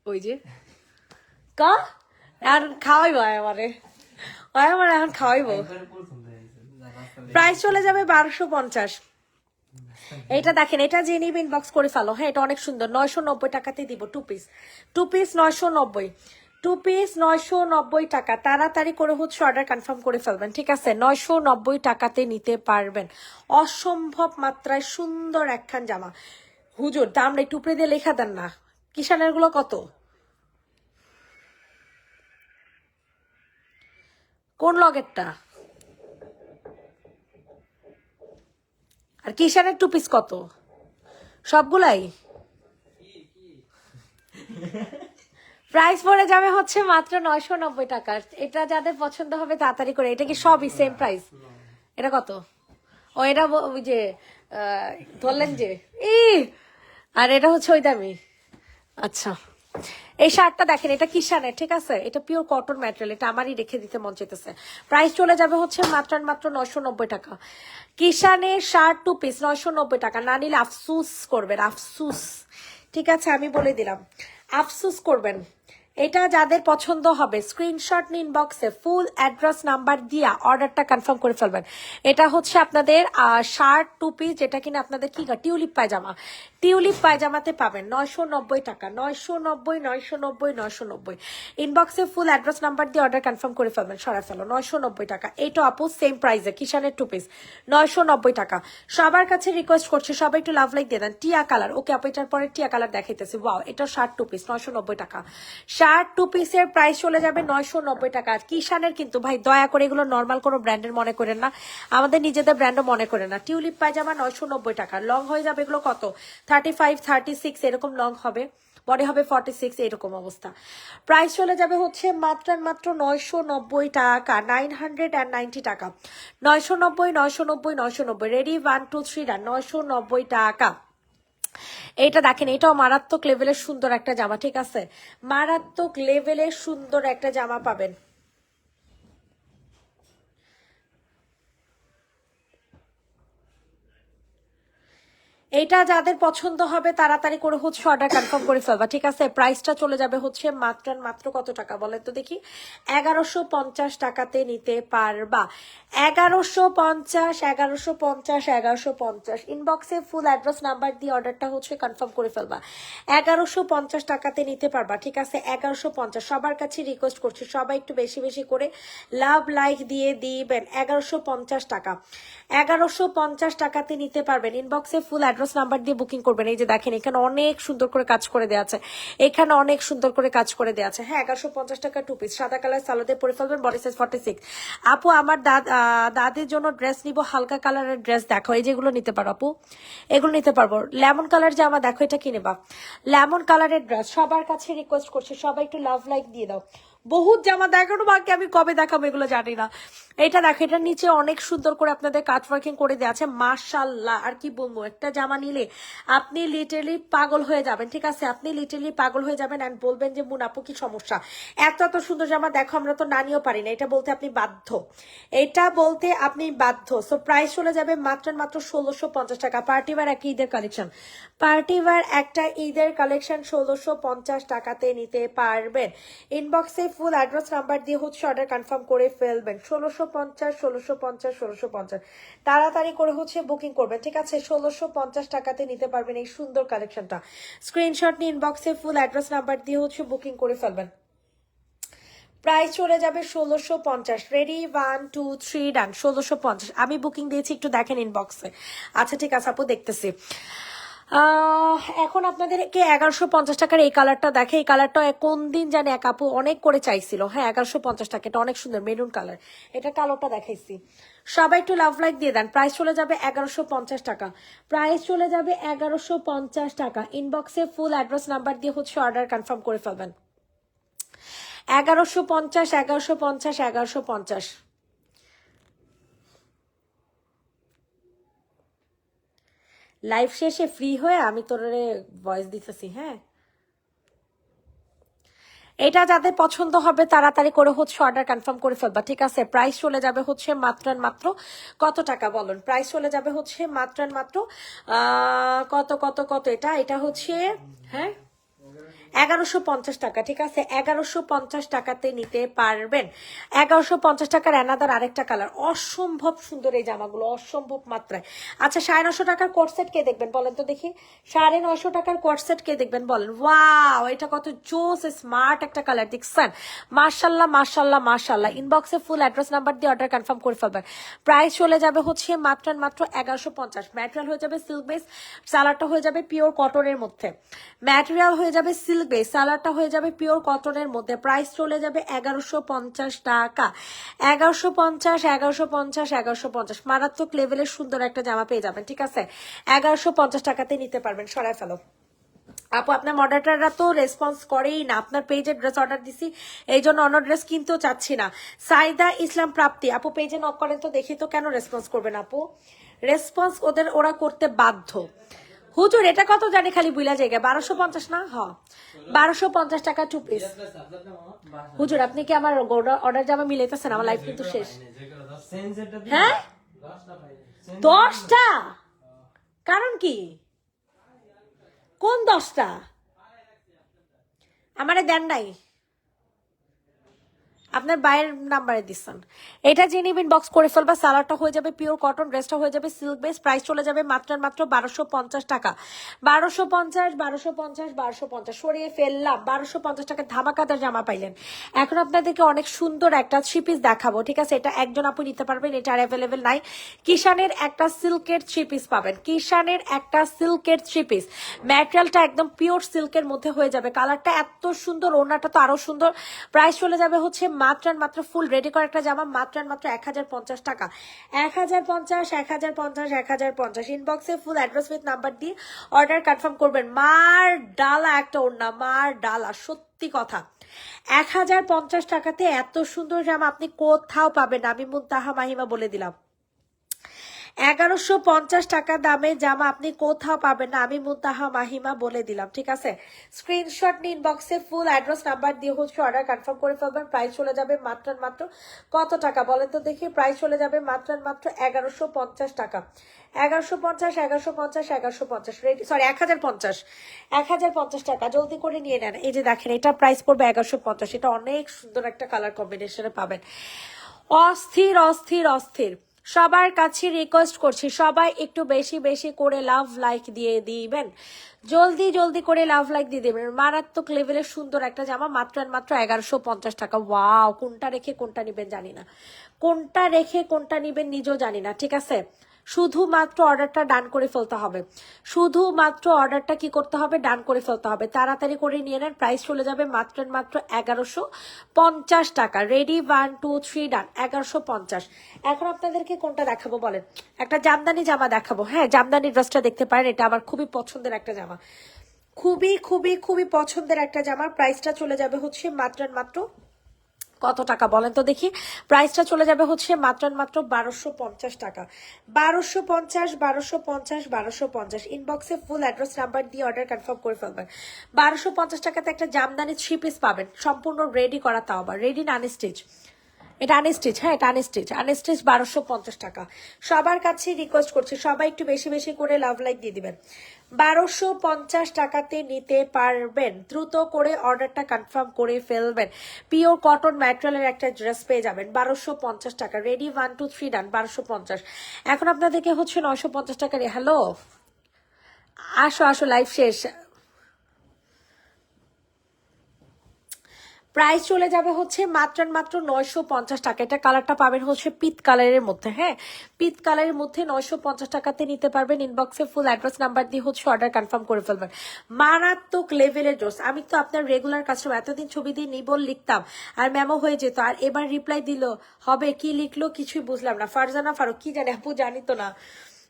S1: ওই যে কা আর খাওয়াইবো আমারে, আমার এখন খাওয়াইবো। প্রাইস চলে যাবে 1250। এটা দেখেন, এটা যে নিবে ইনবক্স করে ফেলো। হ্যাঁ, এটা অনেক সুন্দর। 990 টাকাতে দিব। 2 পিস, 2 পিস 990, 2 পিস 990 টাকা। তাড়াতাড়ি করে হচ্ছে অর্ডার কনফার্ম করে ফেলবেন, ঠিক আছে। 990 টাকাতে নিতে পারবেন। অসম্ভব মাত্রায় সুন্দর একখান জামা। হুজুর দামটা একটু উপরে দিয়ে লেখা দেন না। কিষানের গুলো কত? কোন লগেরটা? আর কিষানের 2 পিস কত? সবগুলাই প্রাইস পড়ে যাবে হচ্ছে মাত্র 990 টাকা। এটা যাদের পছন্দ হবে তাড়াতাড়ি করে। এটা কি সবই সেম প্রাইস? এটা কত? ও এটা ওই যে ধরলেন যে আর এটা হচ্ছে ওই দামি। আচ্ছা, এই শার্টটা দেখেন, এটা কিষানের, ঠিক আছে। এটা পিওর কটন ম্যাটেরিয়াল, এটা আমারই রেখে দিতে মন চাইতেছে। প্রাইস চলে যাবে হচ্ছে মাত্র 990 টাকা। কিষানের শার্ট 2 পিস 990 টাকা। না নিলে আফসুস করবেন, আফসুস, ঠিক আছে। আমি বলে দিলাম, আফসুস করবেন। এটা যাদের পছন্দ হবে স্ক্রিনশট নিন, ইনবক্সে ফুল অ্যাড্রেস নাম্বার দিয়া অর্ডারটা কনফার্ম করে ফেলবেন। এটা হচ্ছে আপনাদের শার্ট 2 পিস, যেটা কিনা আপনাদের কি টিউলিপ পায়জামা। টিউলিপ পায়জামাতে পাবেন 990 টাকা। 990, 990, 990। ইনবক্সে ফুল অ্যাড্রেস নাম্বার দিয়ে অর্ডার কনফার্ম করে ফেলবেন। সরাই ফেলো। 990 টাকা। এইটা আপু সেম প্রাইসে কিষানের 2 পিস 990 টাকা। সবার কাছে রিকোয়েস্ট করছি সবাই একটু লাভ লাইক দিয়ে দেন। টিয়া কালার, ওকে আপু এটার পরে টিয়া কালার দেখাইতেছি। ওয়াও, এটা শার্ট 2 পিস 990 টাকা। শার্ট 2 পিসের প্রাইস চলে যাবে 990 টাকা। কিষানের কিন্তু ভাই দয়া করে এগুলো নর্মাল কোনো ব্র্যান্ডের মনে করেন না, আমাদের নিজেদের ব্র্যান্ডও মনে করেন না। টিউলিপ পায়জামা 990 টাকা। লং হয়ে যাবে এগুলো কত 35, 36 এরকম লং হবে, বডি হবে 46, এরকম অবস্থা। প্রাইস চলে যাবে হচ্ছে মাত্র 990 টাকা, 990 টাকা। 990, 990, 990। Ready 1 2 3 run. 990 টাকা। এইটা দেখেন, এটাও মারাত্মক লেভেলের সুন্দর একটা জামা, ঠিক আছে। মারাত্মক লেভেলের সুন্দর একটা জামা পাবেন। এটা যাদের পছন্দ হবে তাড়াতাড়ি করে হচ্ছে অর্ডার কনফার্ম করে ফেলবা, ঠিক আছে? প্রাইসটা চলে যাবে হচ্ছে মাত্র মাত্র কত টাকা বলেন তো দেখি? 1150 টাকাতে নিতে পারবা। 1150, 1150, 1150। ইনবক্সে ফুল অ্যাড্রেস নাম্বার দিয়ে অর্ডারটা হচ্ছে কনফার্ম করে ফেলবা। 1150 টাকাতে নিতে পারবা, ঠিক আছে? 1150। সবার কাছে রিকোয়েস্ট করছি সবাই একটু বেশি বেশি করে লাভ লাইক দিয়ে দিবেন। 1150 টাকা, 1150 টাকাতে নিতে পারবেন। ইনবক্সে ফুল অ্যাড্রেস নাম্বার দিয়ে বুকিং করবেন। এই যে দেখেন এখানে অনেক সুন্দর করে কাজ করে দেওয়া আছে, এখানে অনেক সুন্দর করে কাজ করে দেওয়া আছে। হ্যাঁ, 1150 টাকা 2 পিস, সাদা কালার সালোয়ার পরে ফেলবেন, বডি সাইজ 46। আপু আমার দাদির জন্য ড্রেস নিব, হালকা কালারের ড্রেস দেখো, এই যেগুলো নিতে পারো আপু, এগুলো নিতে পারবো। লেমন কালার জামা দেখো, এটা কি নেবা? লেমন কালারের ড্রেস। সবার কাছে রিকোয়েস্ট করছি সবাই একটু লাভ লাইক দিয়ে দাও। বহুত জামা দেখানো বাকি, আমি কবে দেখাবো এগুলো জানি না। এটা দেখো, এটার নিচে অনেক সুন্দর করে আপনাদের কাট ওয়ার্কিং করে দেওয়া আছে, মাশাআল্লাহ। আর কি বলবো, একটা জামা নিলে আপনি লিটারলি পাগল হয়ে যাবেন, ঠিক আছে? আপনি লিটারলি পাগল হয়ে যাবেন এন্ড বলবেন যে মুন আপু কি সমস্যা, এত এত সুন্দর জামা দেখো, আমরা তো না নিয়েও পারি না। এটা বলতে আপনি বাধ্য, এটা বলতে আপনি বাধ্য। সো প্রাইস চলে যাবে মাত্র মাত্র 1650 টাকা। পার্টিওয়ার একটা ঈদের কালেকশন, পার্টিওয়ার একটা ঈদের কালেকশন 1650 টাকাতে নিতে পারবেন। ইনবক্সে ফুল অ্যাড্রেস নাম্বার দিয়ে হচ্ছে অর্ডার কনফার্ম করে ফেলবেন। 1650, 1650, 1650। তাড়াতাড়ি করে হচ্ছে বুকিং করবেন, ঠিক আছে? 1650 টাকাতে নিতে পারবেন এই সুন্দর কালেকশনটা। স্ক্রিনশট নিয়ে ইনবক্সে ফুল অ্যাড্রেস নাম্বার দিয়ে হচ্ছে বুকিং করে ফেলবেন। প্রাইস চলে যাবে 1650। রেডি, 1 2 3 ডান। 1650 আমি বুকিং দিয়েছি, একটু দেখেন ইনবক্সে। আচ্ছা ঠিক আছে আপু, দেখতেছি। এখন আপনাদেরকে 1150 টাকার এই কালারটা দেখে, এই কালারটা কোন দিন জানি এক আপু অনেক করে চাইছিল। হ্যাঁ, 1150 টাকা, এটা অনেক সুন্দর মেরুন কালার, এটা কালোটা দেখাইছি। সবাই একটু লাভ লাইক দিয়ে দেন। প্রাইস চলে যাবে 1150 টাকা, প্রাইস চলে যাবে 1150 টাকা। ইনবক্সে ফুল অ্যাড্রেস নাম্বার দিয়ে হচ্ছে অর্ডার কনফার্ম করে ফেলবেন। 1150, 1150, 1150। লাইভ শেষে ফ্রি হয়ে আমি তোর ভয়েস দিতেছি। হ্যাঁ, এটা যাদের পছন্দ হবে তাড়াতাড়ি করে হচ্ছে অর্ডার কনফার্ম করে ফেলবা, ঠিক আছে? প্রাইস চলে যাবে হচ্ছে মাত্র মাত্র কত টাকা বলুন? প্রাইস চলে যাবে হচ্ছে মাত্র মাত্র কত কত কত, এটা এটা হচ্ছে, হ্যাঁ, 1150 টাকা, ঠিক আছে? 1150 টাকাতে নিতে পারবেন। 1150 টাকার অ্যানাদার আরেকটা কালার, অসম্ভব সুন্দর এই জামাগুলো, অসম্ভব মাত্রায়। আচ্ছা, 950 টাকার কোটসেট কে দেখবেন বলেন তো দেখি? 950 টাকার কোটসেট কে দেখবেন বলেন? ওয়াও, এটা কত জোস স্মার্ট একটা কালার, দেখছেন? মাশাল্লাহ মাশাল্লাহ মাশাল্লাহ। ইনবক্সে ফুল অ্যাড্রেস নাম্বার দিয়ে অর্ডার কনফার্ম করে ফেলবেন। প্রাইস চলে যাবে হচ্ছে মাত্র মাত্র 1150। ম্যাটেরিয়াল হয়ে যাবে সিল্ক বেস, সালাডটা হয়ে যাবে পিওর কটনের মধ্যে। ম্যাটেরিয়াল হয়ে যাবে সিল্ক বেস, সালাডটা হয়ে যাবে পিওর কটনের মধ্যে। প্রাইস চলে যাবে 1150 টাকা। 1150, 1150, 1150। মারাত্মক লেভেলের সুন্দর একটা জামা পেয়ে যাবেন, ঠিক আছে? 1150 টাকাতে নিতে পারবেন। সরাই ফেলো আপু, আপনার মডারেটররা তো রেসপন্স করেই না। আপনার পেজে ড্রেস অর্ডার দিছি, এই জন্য অন্য ড্রেস কিনতেও চাচ্ছি না। সাইদা ইসলাম প্রাপ্তি আপু, পেজে নক করেন তো দেখি তো, কেন রেসপন্স করবেন আপু? রেসপন্স ওরা করতে বাধ্য। হুজুর এটা কত জানি খালি বুইলা জায়গা, 1250 না? হ, 1250 টাকা 2 পিস। হুজুর আপনি কি আমার অর্ডার জামা মিলাইতেছেন? আমার লাইফ কিন্তু শেষ। হ্যাঁ, 10টা? কারণ কি? কোন 10টা? আমারে দেন নাই, আপনার বাইরের নাম্বারে দিচ্ছেন। এটা যে নিবেন বক্স করে ফেলবা। সালাডটা হয়ে যাবে পিওর কটন, ড্রেসটা হয়ে যাবে সিল্ক বেস। প্রাইস চলে যাবে মাত্র মাত্র 1250 টাকা। 1250, 1250, 1250 সরিয়ে ফেললাম। 1250 টাকা ধামাকাদার জামা পাইলেন। এখন আপনাদেরকে অনেক সুন্দর একটা 3 পিস দেখাবো, ঠিক আছে? এটা একজন আপু নিতে পারবেন, এটা আর অ্যাভেলেবেল নাই। কিষানের একটা সিল্কের 3 পিস পাবেন, কিষানের একটা সিল্কের 3 পিস। ম্যাটেরিয়ালটা একদম পিওর সিল্কের মধ্যে হয়ে যাবে, কালারটা এত সুন্দর, ওড়নাটা তো আরো সুন্দর। প্রাইস চলে যাবে হচ্ছে মাত্র মাত্র ফুল রেডি করা একটা জামা মাত্র মাত্র 1050 টাকা। 1050, 1050, 1050। ইনবক্সে ফুল অ্যাড্রেস উইথ নাম্বার দিয়ে অর্ডার কনফার্ম করবেন। মার ডালা একটা ওড়না, মার ডালা, সত্যি কথা। 1050 টাকাতে এত সুন্দর জামা আপনি কোথাও পাবেন না, আমি মুনতাহা মাহিমা বলে দিলাম। 1150 টাকা দামে জামা আপনি কোথাও পাবেন না, আমি মুনতাহা মাহিমা বলে দিলাম, ঠিক আছে? স্ক্রিনশট নিন, ইনবক্সে ফুল অ্যাড্রেস নাম্বার দিয়ে হচ্ছে অর্ডার কনফার্ম করে ফেলবেন। প্রাইস চলে যাবে মাত্র মাত্র কত টাকা বলেন তো দেখি? প্রাইস চলে যাবে মাত্র মাত্র 1150 টাকা। 1150, 1150, 1150, রেডি, সরি 1050, 1050 টাকা। জলদি করে নিয়ে নেন। এই যে দেখেন, এটা প্রাইস পড়বে 1150। এটা অনেক সুন্দর একটা কালার কম্বিনেশনে পাবেন। অস্থির অস্থির অস্থির। সবার কাছে রিকোয়েস্ট করছি, সবাই একটু বেশি বেশি করে লাভ লাইক দিয়ে দিবেন, জলদি জলদি করে লাভ লাইক দিয়ে দিবেন। মারাত্মক লেভেলের সুন্দর একটা জামা, মাত্র মাত্র 1150 টাকা। ওয়াও, কোনটা রেখে কোনটা নিবেন জানি না, কোনটা রেখে কোনটা নিবেন নিজেও জানি না, ঠিক আছে? শুধুমাত্র অর্ডারটা ডান করে ফেলতে হবে, শুধুমাত্র অর্ডারটা কি করতে হবে, ডান করে ফেলতে হবে। তাড়াতাড়ি করে নিয়ে নেন। প্রাইস চলে যাবে মাত্র মাত্র 1150 টাকা। রেডি, 1 2 3 ডান, 1150। এখন আপনাদেরকে কোনটা দেখাবো বলেন? একটা জামদানি জামা দেখাবো। হ্যাঁ, জামদানি ড্রেসটা দেখতে পারেন, এটা আমার খুবই পছন্দের একটা জামা, খুবই খুবই খুবই পছন্দের একটা জামা। প্রাইসটা চলে যাবে হচ্ছে মাত্র মাত্র কত টাকা বলেন তো দেখি? প্রাইসটা চলে যাবে হচ্ছে মাত্র মাত্র 1250 টাকা। 1250, 1250, 1250। ইনবক্সে ফুল অ্যাড্রেস নাম্বার দিয়ে অর্ডার কনফার্ম করে ফেলবেন। 1250 টাকাতে একটা জামদানি 3 পিস পাবেন, সম্পূর্ণ রেডি করা, তাও আবার রেডি না আনস্টিচ। এটা আনস্টিচ, হ্যাঁ এটা আনস্টিচ, আনস্টিচ 1250 টাকা। সবার কাছে রিকোয়েস্ট করছি, সবাই একটু বেশি বেশি করে লাভ লাইক দিয়ে দিবেন। 1250 টাকাতে নিতে পারবেন, দ্রুত করে অর্ডারটা কনফার্ম করে ফেলবেন। পিওর কটন ম্যাটেরিয়ালের একটা ড্রেস পেয়ে যাবেন 1250 টাকা। রেডি, 1 2 3 ডান, 1250। এখন আপনাদেরকে হচ্ছে 950 টাকা। হ্যালো, আসো আসো, লাইভ শেষ। প্রাইস চলে যাবে হচ্ছে মাত্র মাত্র 950 টাকা। এটা কালারটা পাবেন হচ্ছে পিত কালারের মধ্যে। হ্যাঁ, পিত কালারের মধ্যে 950 টাকাতে নিতে পারবেন। ইনবক্সে ফুল অ্যাড্রেস নাম্বার দিয়ে হচ্ছে অর্ডার কনফার্ম করে ফেলবেন। মারাত্মক লেভেলের ড্রেস। আমি তো আপনার রেগুলার কাস্টমার, এতদিন ছবি দিয়ে নিবল লিখতাম আর ম্যামও হয়ে যেত, আর এবার রিপ্লাই দিল হবে, কি লিখলো কিছুই বুঝলাম না। ফারজানা ফারুক, কি জানি আপু, জানি তো না।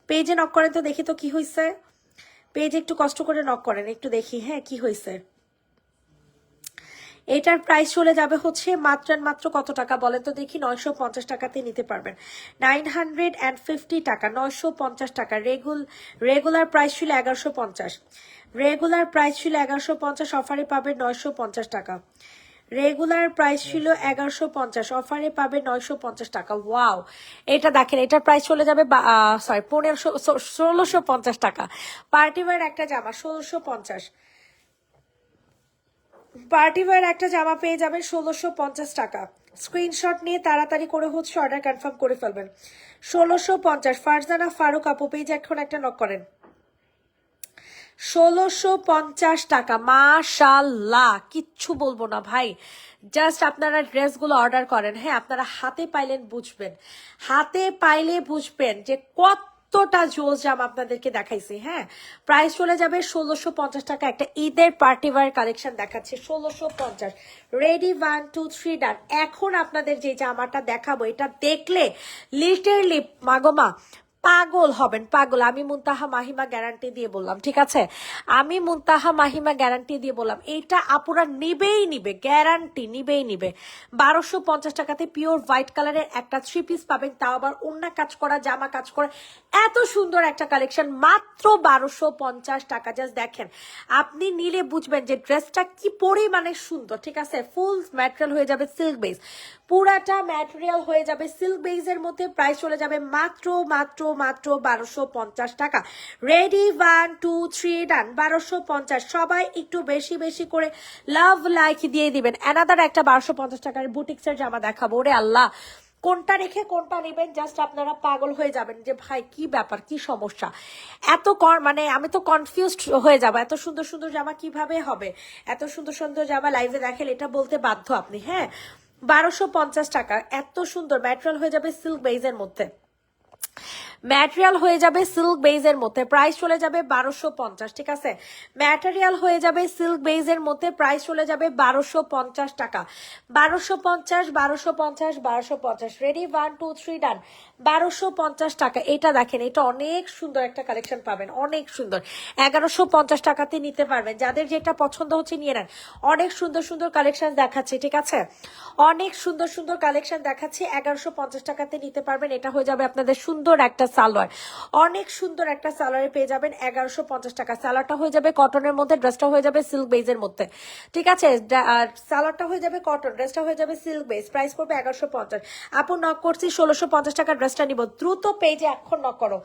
S1: পেজে নক করেন তো দেখি তো কি হয়েছে। পেজে একটু কষ্ট করে নক করেন, একটু দেখি হ্যাঁ কি হয়েছে। এটার প্রাইস চলে যাবে হচ্ছে মাত্র মাত্র কত টাকা বলেন তো দেখি? 950 টাকাতে নিতে পারবেন। 950 টাকা, 950 টাকা। রেগুলার প্রাইস ছিল 1150, রেগুলার প্রাইস ছিল 1150, অফারে পাবেন 950 টাকা। রেগুলার প্রাইস ছিল 1150, অফারে পাবে 950 টাকা। ওয়াও, এটা দেখেন, এটার প্রাইস চলে যাবে সরি 1650 টাকা। পার্টি ওয়্যার একটা জামা 1650, পার্টি ওয়্যার একটা জামা পেয়ে যাবেন 1650 টাকা। স্ক্রিনশট নিয়ে তাড়াতাড়ি করে হচ্ছে অর্ডার কনফার্ম করে ফেলবেন। 1650। ফারজানা ফারুক আপু, পেজে এখন একটা নক করেন। 1650 টাকা। মাশাল্লাহ, কিচ্ছু বলবো না ভাই, জাস্ট আপনারা ড্রেসগুলো অর্ডার করেন। হ্যাঁ, আপনারা হাতে পাইলেন বুঝবেন, হাতে পাইলে বুঝবেন যে কতটা জোস জামা আপনাদেরকে দেখাইছি। হ্যাঁ, প্রাইস চলে যাবে 1650 টাকা। একটা ঈদের পার্টি ওয়্যার কালেকশন দেখাচ্ছে 1650। রেডি, 1 2 3 ডান। এখন আপনাদের যে জামাটা দেখাবো, এটা দেখলে লিটারলি মাগোমা পাগল হবেন, পাগল। আমি মুনতাহা মাহিমা গ্যারান্টি দিয়ে বললাম, ঠিক আছে? আমি মুনতাহা মাহিমা গ্যারান্টি দিয়ে বললাম, এইটা আপুরা নিবেই নিবে, গ্যারান্টি নিবেই নিবে। 1250 টাকাতে পিওর হোয়াইট কালারের একটা 3 পিস পাবেন, তাও আবার ওড়না কাজ করা, জামা কাজ করা, এত সুন্দর একটা কালেকশন মাত্র 1250 টাকা। জাস্ট দেখেন, আপনি নিলে বুঝবেন যে ড্রেসটা কি পরিমাণে সুন্দর, ঠিক আছে? ফুল ম্যাটেরিয়াল হয়ে যাবে সিল্ক বেস, পুরাটা ম্যাটেরিয়াল হয়ে যাবে সিল্ক বেজের মধ্যে। প্রাইস চলে যাবে মাত্র মাত্র মাত্র 1250 টাকা। রেডি, 1 2 3 ডান, 1250। সবাই একটু বেশি বেশি করে লাভ লাইক দিয়ে দিবেন। অ্যানাদার একটা 1250 টাকার বুটিক্সের জামা দেখাবো। ওরে আল্লাহ, কোনটা রেখে কোনটা নেবেন জাস্ট আপনারা পাগল হয়ে যাবেন যে ভাই কি ব্যাপার, কি সমস্যা। এত মানে আমি তো কনফিউজড হয়ে যাবো, এত সুন্দর সুন্দর জামা কিভাবে হবে, এত সুন্দর সুন্দর জামা লাইভে দেখেন, এটা বলতে বাধ্য আপনি। হ্যাঁ, 1250 টাকা। এত সুন্দর ম্যাটেরিয়াল হয়ে যাবে সিল্ক বেজের মধ্যে, ম্যাটেরিয়াল হয়ে যাবে সিল্ক বেজের মধ্যে। প্রাইস চলে যাবে 1250, ঠিক আছে? ম্যাটেরিয়াল হয়ে যাবে সিল্ক বেজের মধ্যে। প্রাইস চলে যাবে 1250 টাকা। 1250, 1250, 1250। রেডি, 1 2 3 ডান, 1250 টাকা। এটা দেখেন, এটা অনেক সুন্দর একটা কালেকশন পাবেন, অনেক সুন্দর। 1150 টাকাতে নিতে পারবেন। যাদের যেটা পছন্দ হচ্ছে নিয়ে নেন। অনেক সুন্দর সুন্দর কালেকশন দেখাচ্ছে, ঠিক আছে? অনেক সুন্দর সুন্দর কালেকশন দেখাচ্ছে। 1150 টাকাতে নিতে পারবেন। এটা হয়ে যাবে আপনাদের সুন্দর একটা সালোয়ার, অনেক সুন্দর একটা সালোয়ারে পেয়ে যাবেন 1150 টাকা। সালোয়ারটা হয়ে যাবে কটনের মধ্যে, ড্রেসটা হয়ে যাবে সিল্ক বেজের মধ্যে, ঠিক আছে? আর সালোয়ারটা হয়ে যাবে কটন, ড্রেসটা হয়ে যাবে সিল্ক বেজ, প্রাইস পড়বে 1150। আপু নক করছি 1650 টাকার ড্রেসটা নিব, দ্রুত পেজে এখন নক করো,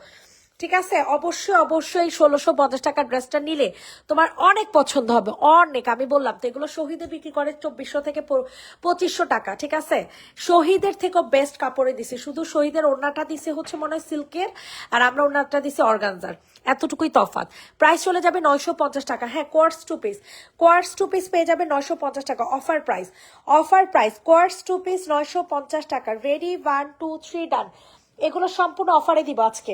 S1: ঠিক আছে? অবশ্যই অবশ্যই 1650 টাকার ড্রেসটা নিলে তোমার অনেক পছন্দ হবে, অনেক। আমি বললাম তো এগুলো শহীদে বিক্রি করে 2400 থেকে 2500 টাকা, ঠিক আছে? শহীদের থেকেও বেস্ট কাপড়ে দিছি, শুধু শহীদের ওড়নাটা দিছে হচ্ছে মনে হয় সিল্কের, আর আমরা ওড়নাটা দিছি অর্গানজার, এতটুকুই তফাৎ। প্রাইস চলে যাবে 950 টাকা। হ্যাঁ, quartz two piece, quartz two piece পেয়ে যাবে 950 টাকা, offer price, offer price. Quartz two piece 950 টাকা। Ready, 1 2 3 done. এগুলো সম্পূর্ণ অফারে দিব আজকে,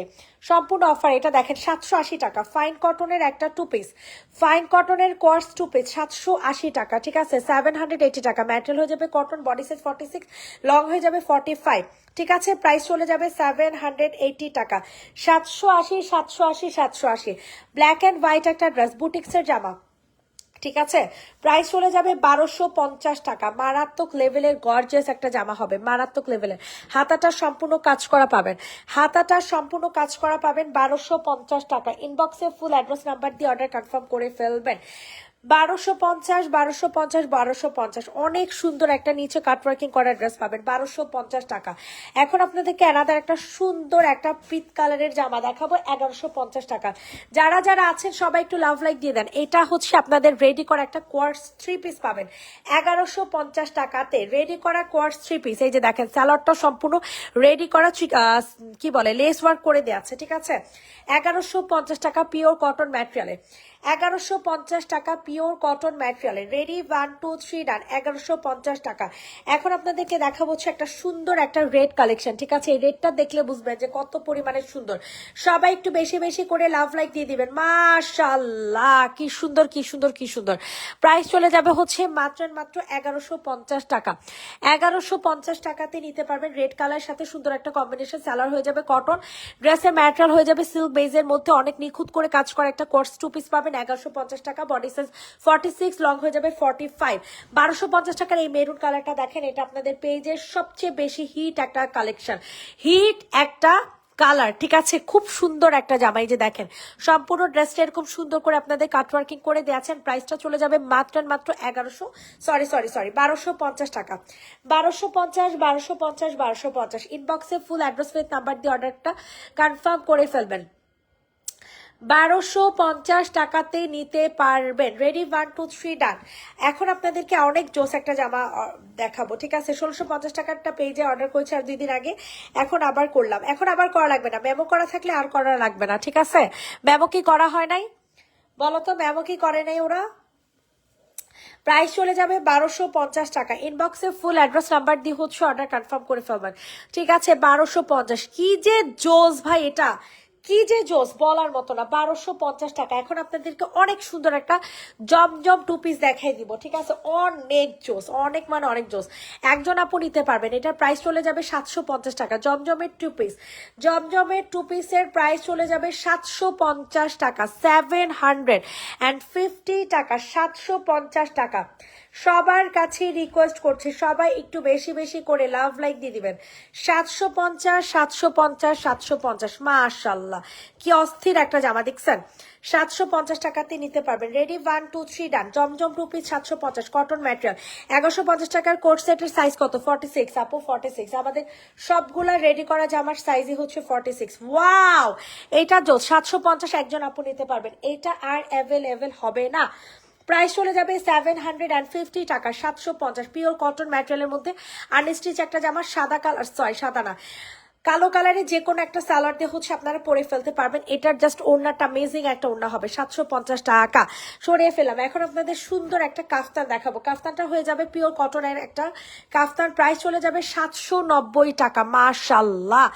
S1: সম্পূর্ণ অফার। এটা দেখেন 780 টাকা, ফাইন কটনের একটা টু পিস, ফাইন কটনের কোয়ার্স টু পিস 780 টাকা, ঠিক আছে? 780 টাকা। ম্যাটেরিয়াল হয়ে যাবে কটন, বডি সাইজ 46, লং হয়ে যাবে 45, ঠিক আছে? প্রাইস চলে যাবে 780 টাকা। 780 780 780। ব্ল্যাক অ্যান্ড হোয়াইট একটা ড্রেস, বুটিক্সের জামা, ঠিক আছে? প্রাইস চলে যাবে 1250 টাকা। মারাত্মক লেভেলের গর্জিয়াস একটা জামা হবে, মারাত্মক লেভেলের। হাতাটা সম্পূর্ণ কাজ করা পাবেন, হাতাটা সম্পূর্ণ কাজ করা পাবেন 1250 টাকা। ইনবক্সে ফুল অ্যাড্রেস নাম্বার দিয়ে অর্ডার কনফার্ম করে ফেলবেন। 1250 1250 1250। অনেক সুন্দর একটা নিচে কাটওয়ার্কিং করা ড্রেস পাবেন 1250 টাকা। এখন আপনাদেরকে অ্যানাদার একটা সুন্দর একটা পিট কালারের জামা দেখাবো 1150 টাকা। যারা যারা আছেন সবাই একটু লাভ লাইক দিয়ে দেন। এটা হচ্ছে আপনাদের রেডি করা একটা কোয়ার্টস থ্রি পিস পাবেন 1150 টাকাতে। রেডি করা কোয়ার্টস থ্রি পিস, এই যে দেখেন স্যালোয়ারটা সম্পূর্ণ রেডি করা, কি বলে, লেস ওয়ার্ক করে দেওয়া আছে, ঠিক আছে? 1150 টাকা পিওর কটন ম্যাটেরিয়ালে, 1150 টাকা পিওর কটন ম্যাটেরিয়ালে। রেডি, 1 2 3 ডান। 1150 টাকা। এখন আপনাদেরকে দেখাবো হচ্ছে একটা সুন্দর একটা রেড কালেকশন, ঠিক আছে? এই রেডটা দেখলে বুঝবেন যে কত পরিমাণে সুন্দর। সবাই একটু বেশি বেশি করে লাভ লাইক দিয়ে দিবেন। মাশাআল্লাহ, কি সুন্দর কি সুন্দর কি সুন্দর। প্রাইস চলে যাবে হচ্ছে মাত্র 1150 টাকা। 1150 টাকাতে নিতে পারবেন রেড কালার সাথে সুন্দর একটা কম্বিনেশন। সালোয়ার হয়ে যাবে কটন, ড্রেসের ম্যাটেরিয়াল হয়ে যাবে সিল্ক বেজের মধ্যে, অনেক নিখুঁত করে কাজ করা একটা কোর্স টু পিস পাবেন 1150 টাকা। বডি সাইজ 46, লং হয়ে যাবে 45। 1250 টাকার এই মেরুন কালারটা দেখেন, এটা আপনাদের পেজের সবচেয়ে বেশি হিট একটা কালেকশন, হিট একটা কালার, ঠিক আছে? খুব সুন্দর একটা জামা। এই যে দেখেন সম্পূর্ণ ড্রেসটা এরকম সুন্দর করে আপনাদের কাটওয়ার্কিং করে দিয়েছেন। প্রাইসটা চলে যাবে মাত্র 1250 টাকা। 1250 1250 1250। ইনবক্সে ফুল অ্যাড্রেস উইথ নাম্বার দিয়ে অর্ডারটা কনফার্ম করে ফেলবেন। 1250 টাকাতে নিতে পারবেন। রেডি, 1 2 3 ডান। এখন আপনাদেরকে অনেক জোস একটা জামা দেখাবো, ঠিক আছে? 1650 টাকারটা পেজে অর্ডার করেছি আর 2 দিন আগে, এখন আবার করলাম। এখন আবার করা লাগবে না, মেমো করা থাকলে আর করা লাগবে না, ঠিক আছে? মেমো কি করা হয় নাই বলো তো, মেমো কি করে নাই ওরা? প্রাইস চলে যাবে 1250 টাকা। ইনবক্সে ফুল অ্যাড্রেস নাম্বার দিয়ে হচ্ছে অর্ডার কনফার্ম করে ফেলবেন, ঠিক আছে? 1250। কি যে জোস ভাই, এটা কি যে জোস বলার মতো না। 1250 টাকা। এখন আপনাদেরকে অনেক সুন্দর একটা জমজম টু পিস দেখাই দিব, ঠিক আছে? অনেক জোস, অনেক মানে অনেক জোস। একজন আপু নিতে পারবেন। এটার প্রাইস চলে যাবে 750 টাকা। জমজমের টু পিস, জমজমের টু পিসের প্রাইস চলে যাবে 750 টাকা। 750 টাকা, 750 টাকা। সবার কাছে রিকোয়েস্ট করছি সবাই একটু বেশি বেশি করে লাভ লাইক দিয়ে দিবেন। 750 750 750। মাশাআল্লাহ, কি অস্থির একটা জামা দেখছেন? 750 টাকাতে নিতে পারবেন। রেডি, 1 2 3 ডান। জমজম টু পিস 750 কটন ম্যাটেরিয়াল। 1150 টাকার কোট সেটের সাইজ কত? 46 আপু, 46। আমাদের সবগুলা রেডি করা জামার সাইজই হচ্ছে 46। ওয়াও, এটা জোস। 750 একজন আপু নিতে পারবেন। এটা আর অ্যাভেলেবেল হবে না। প্রাইস চলে যাবে 750 টাকা। 750 পিওর কটন ম্যাটেরিয়ালের মধ্যে আনস্টিচ একটা জামা, সাদা কালার, সরি সাদা না, কালো কালারে যে কোনো একটা সালোয়ার দিয়ে হচ্ছে আপনারা পরে ফেলতে পারবেন। এটার জাস্ট ওড়নাটা অ্যামেজিং একটা ওড়না হবে। 750 টাকা। সরিয়ে ফেলাম। এখন আপনাদের সুন্দর একটা কাফতান দেখাবো। কাফতানটা হয়ে যাবে পিওর কটনের একটা কাফতান। প্রাইস চলে যাবে 790 টাকা। মাশাআল্লাহ,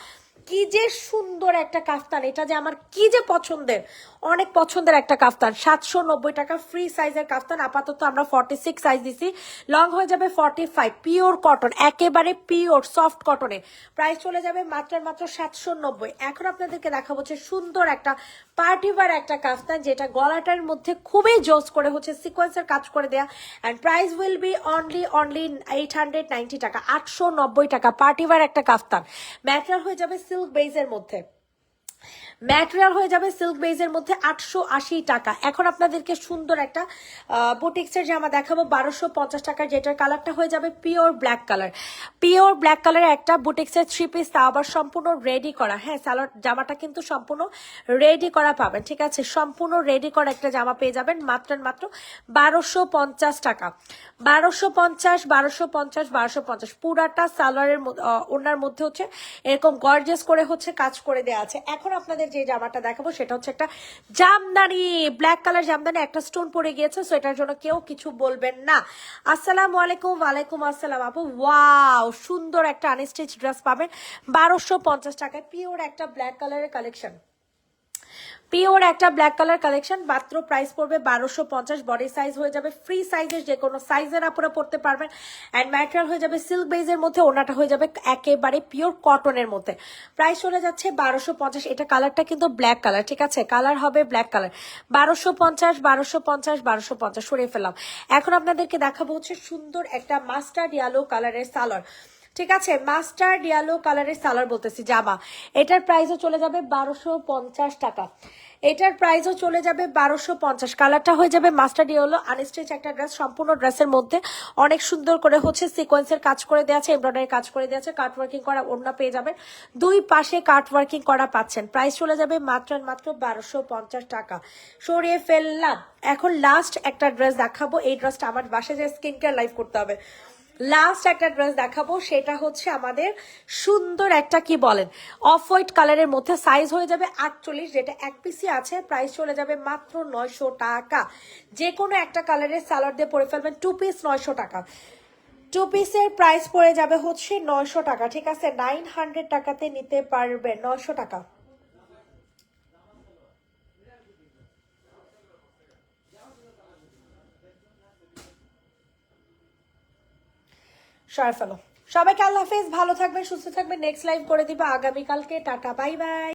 S1: কি যে সুন্দর একটা কাফতান, এটা যে আমার কি যে পছন্দের, অনেক পছন্দের একটা কাফতান। 790 টাকা ফ্রি সাইজের কাফতান। আপাতত আমরা 46 সাইজ দিছি, লং হয়ে যাবে 45। পিওর কটন, একেবারে পিওর সফট কটনে। প্রাইস চলে যাবে মাত্র 790। এখন আপনাদেরকে দেখাবো হচ্ছে সুন্দর একটা পার্টিওয়ার একটা কাফতান, যেটা গলাটার মধ্যে খুবই জোস করে হচ্ছে সিকোয়েন্সের কাজ করে দেয়া। And price will be only 890 টাকা। 890 টাকা পার্টিওয়ার একটা কাফতান। ম্যাটেরিয়াল হয়ে যাবে সিল্ক বেজের মধ্যে, ম্যাটেরিয়াল হয়ে যাবে সিল্ক বেজের মধ্যে 880 টাকা। এখন আপনাদেরকে সুন্দর একটা বুটিক্সের জামা দেখাবো 1250 টাকার, যেটার কালারটা হয়ে যাবে pure black colour. Pure black কালারের একটা বুটিক্সের 3 পিস, তা আবার সম্পূর্ণ রেডি করা। হ্যাঁ, সালোয়ার জামাটা কিন্তু সম্পূর্ণ রেডি করা পাবেন, ঠিক আছে? সম্পূর্ণ রেডি করা একটা জামা পেয়ে যাবেন মাত্র 1250 টাকা। 1250, 1250, 1250 পুরাটা সালোয়ারের ওনার মধ্যে হচ্ছে এরকম গর্জিয়াস করে হচ্ছে কাজ করে দেওয়া আছে। এখন আপনাদের যে জামাটা দেখাবো সেটা হচ্ছে একটা জামদানি, ব্ল্যাক কালার জামদানি, একটা স্টোন পড়ে গিয়েছে, সো এটার জন্য কেউ কিছু বলবেন না। আসসালামু আলাইকুম। ওয়ালাইকুম আসসালাম আপু। ওয়াও, সুন্দর একটা আনস্টিচ ড্রেস পাবেন 1250 টাকায়। পিওর একটা ব্ল্যাক কালারের কালেকশন, পিওর একটা ব্ল্যাক কালার কালেকশন, মাত্র প্রাইস পড়বে 1250। বডি সাইজ হয়ে যাবে ফ্রি সাইজের, যে কোনো সাইজের আপনারা পড়তে পারবেন। অ্যান্ড ম্যাটেরিয়াল হয়ে যাবে সিল্ক বেজের মধ্যে, ওনাটা হয়ে যাবে একেবারে পিওর কটনের মধ্যে। প্রাইস চলে যাচ্ছে 1250। এটা কালারটা কিন্তু ব্ল্যাক কালার, ঠিক আছে? কালার হবে ব্ল্যাক কালার। 1250, 1250, 1250 সরিয়ে ফেললাম। এখন আপনাদেরকে দেখাবো হচ্ছে সুন্দর একটা মাস্টার্ড ইয়েলো কালারের সালোয়ার, ঠিক আছে? মাস্টার্ড ইয়েলো কালারের সালোয়ার বলতেছি জামা। এটার প্রাইসও চলে যাবে 1250 টাকা। এটার প্রাইসও চলে যাবে 1250। কালারটা হয়ে যাবে মাস্টার্ড ইয়েলো, আনস্টিচ একটা ড্রেস। সম্পূর্ণ ড্রেসের মধ্যে অনেক সুন্দর করে হচ্ছে সিকোয়েন্সের কাজ করে দেওয়া আছে, এমব্রয়ডারি কাজ করে দেওয়া আছে, কাট ওয়ার্কিং করা ওড়না পেয়ে যাবেন। দুই পাশে কাট ওয়ার্কিং করা পাচ্ছেন। প্রাইস চলে যাবে মাত্র 1250 টাকা। সরিয়ে ফেললাম। এখন লাস্ট একটা ড্রেস দেখাবো। এই ড্রেসটা আমার বাসায় যে স্কিন কেয়ার লাইভ করতে হবে। লাস্ট একটা ড্রেস দেখাবো, সেটা হচ্ছে আমাদের সুন্দর একটা কি বলেন অফ হোয়াইট কালারের মধ্যে, সাইজ হয়ে যাবে 48, যেটা এক পিসি আছে। প্রাইস চলে যাবে মাত্র 900 টাকা। যে কোনো একটা কালারের সালোয়ার দিয়ে পরে ফেলবেন, 2 পিস 900 টাকা। 2 পিসের প্রাইস পড়ে যাবে হচ্ছে 900 টাকা, ঠিক আছে? 900 টাকাতে নিতে পারবেন, 900 টাকা। সবাই ফেলো। সবাইকে আল্লাহ হাফেজ, ভালো থাকবেন, সুস্থ থাকবেন। নেক্সট লাইভ করে দিবা আগামীকালকে। Tata, bye bye.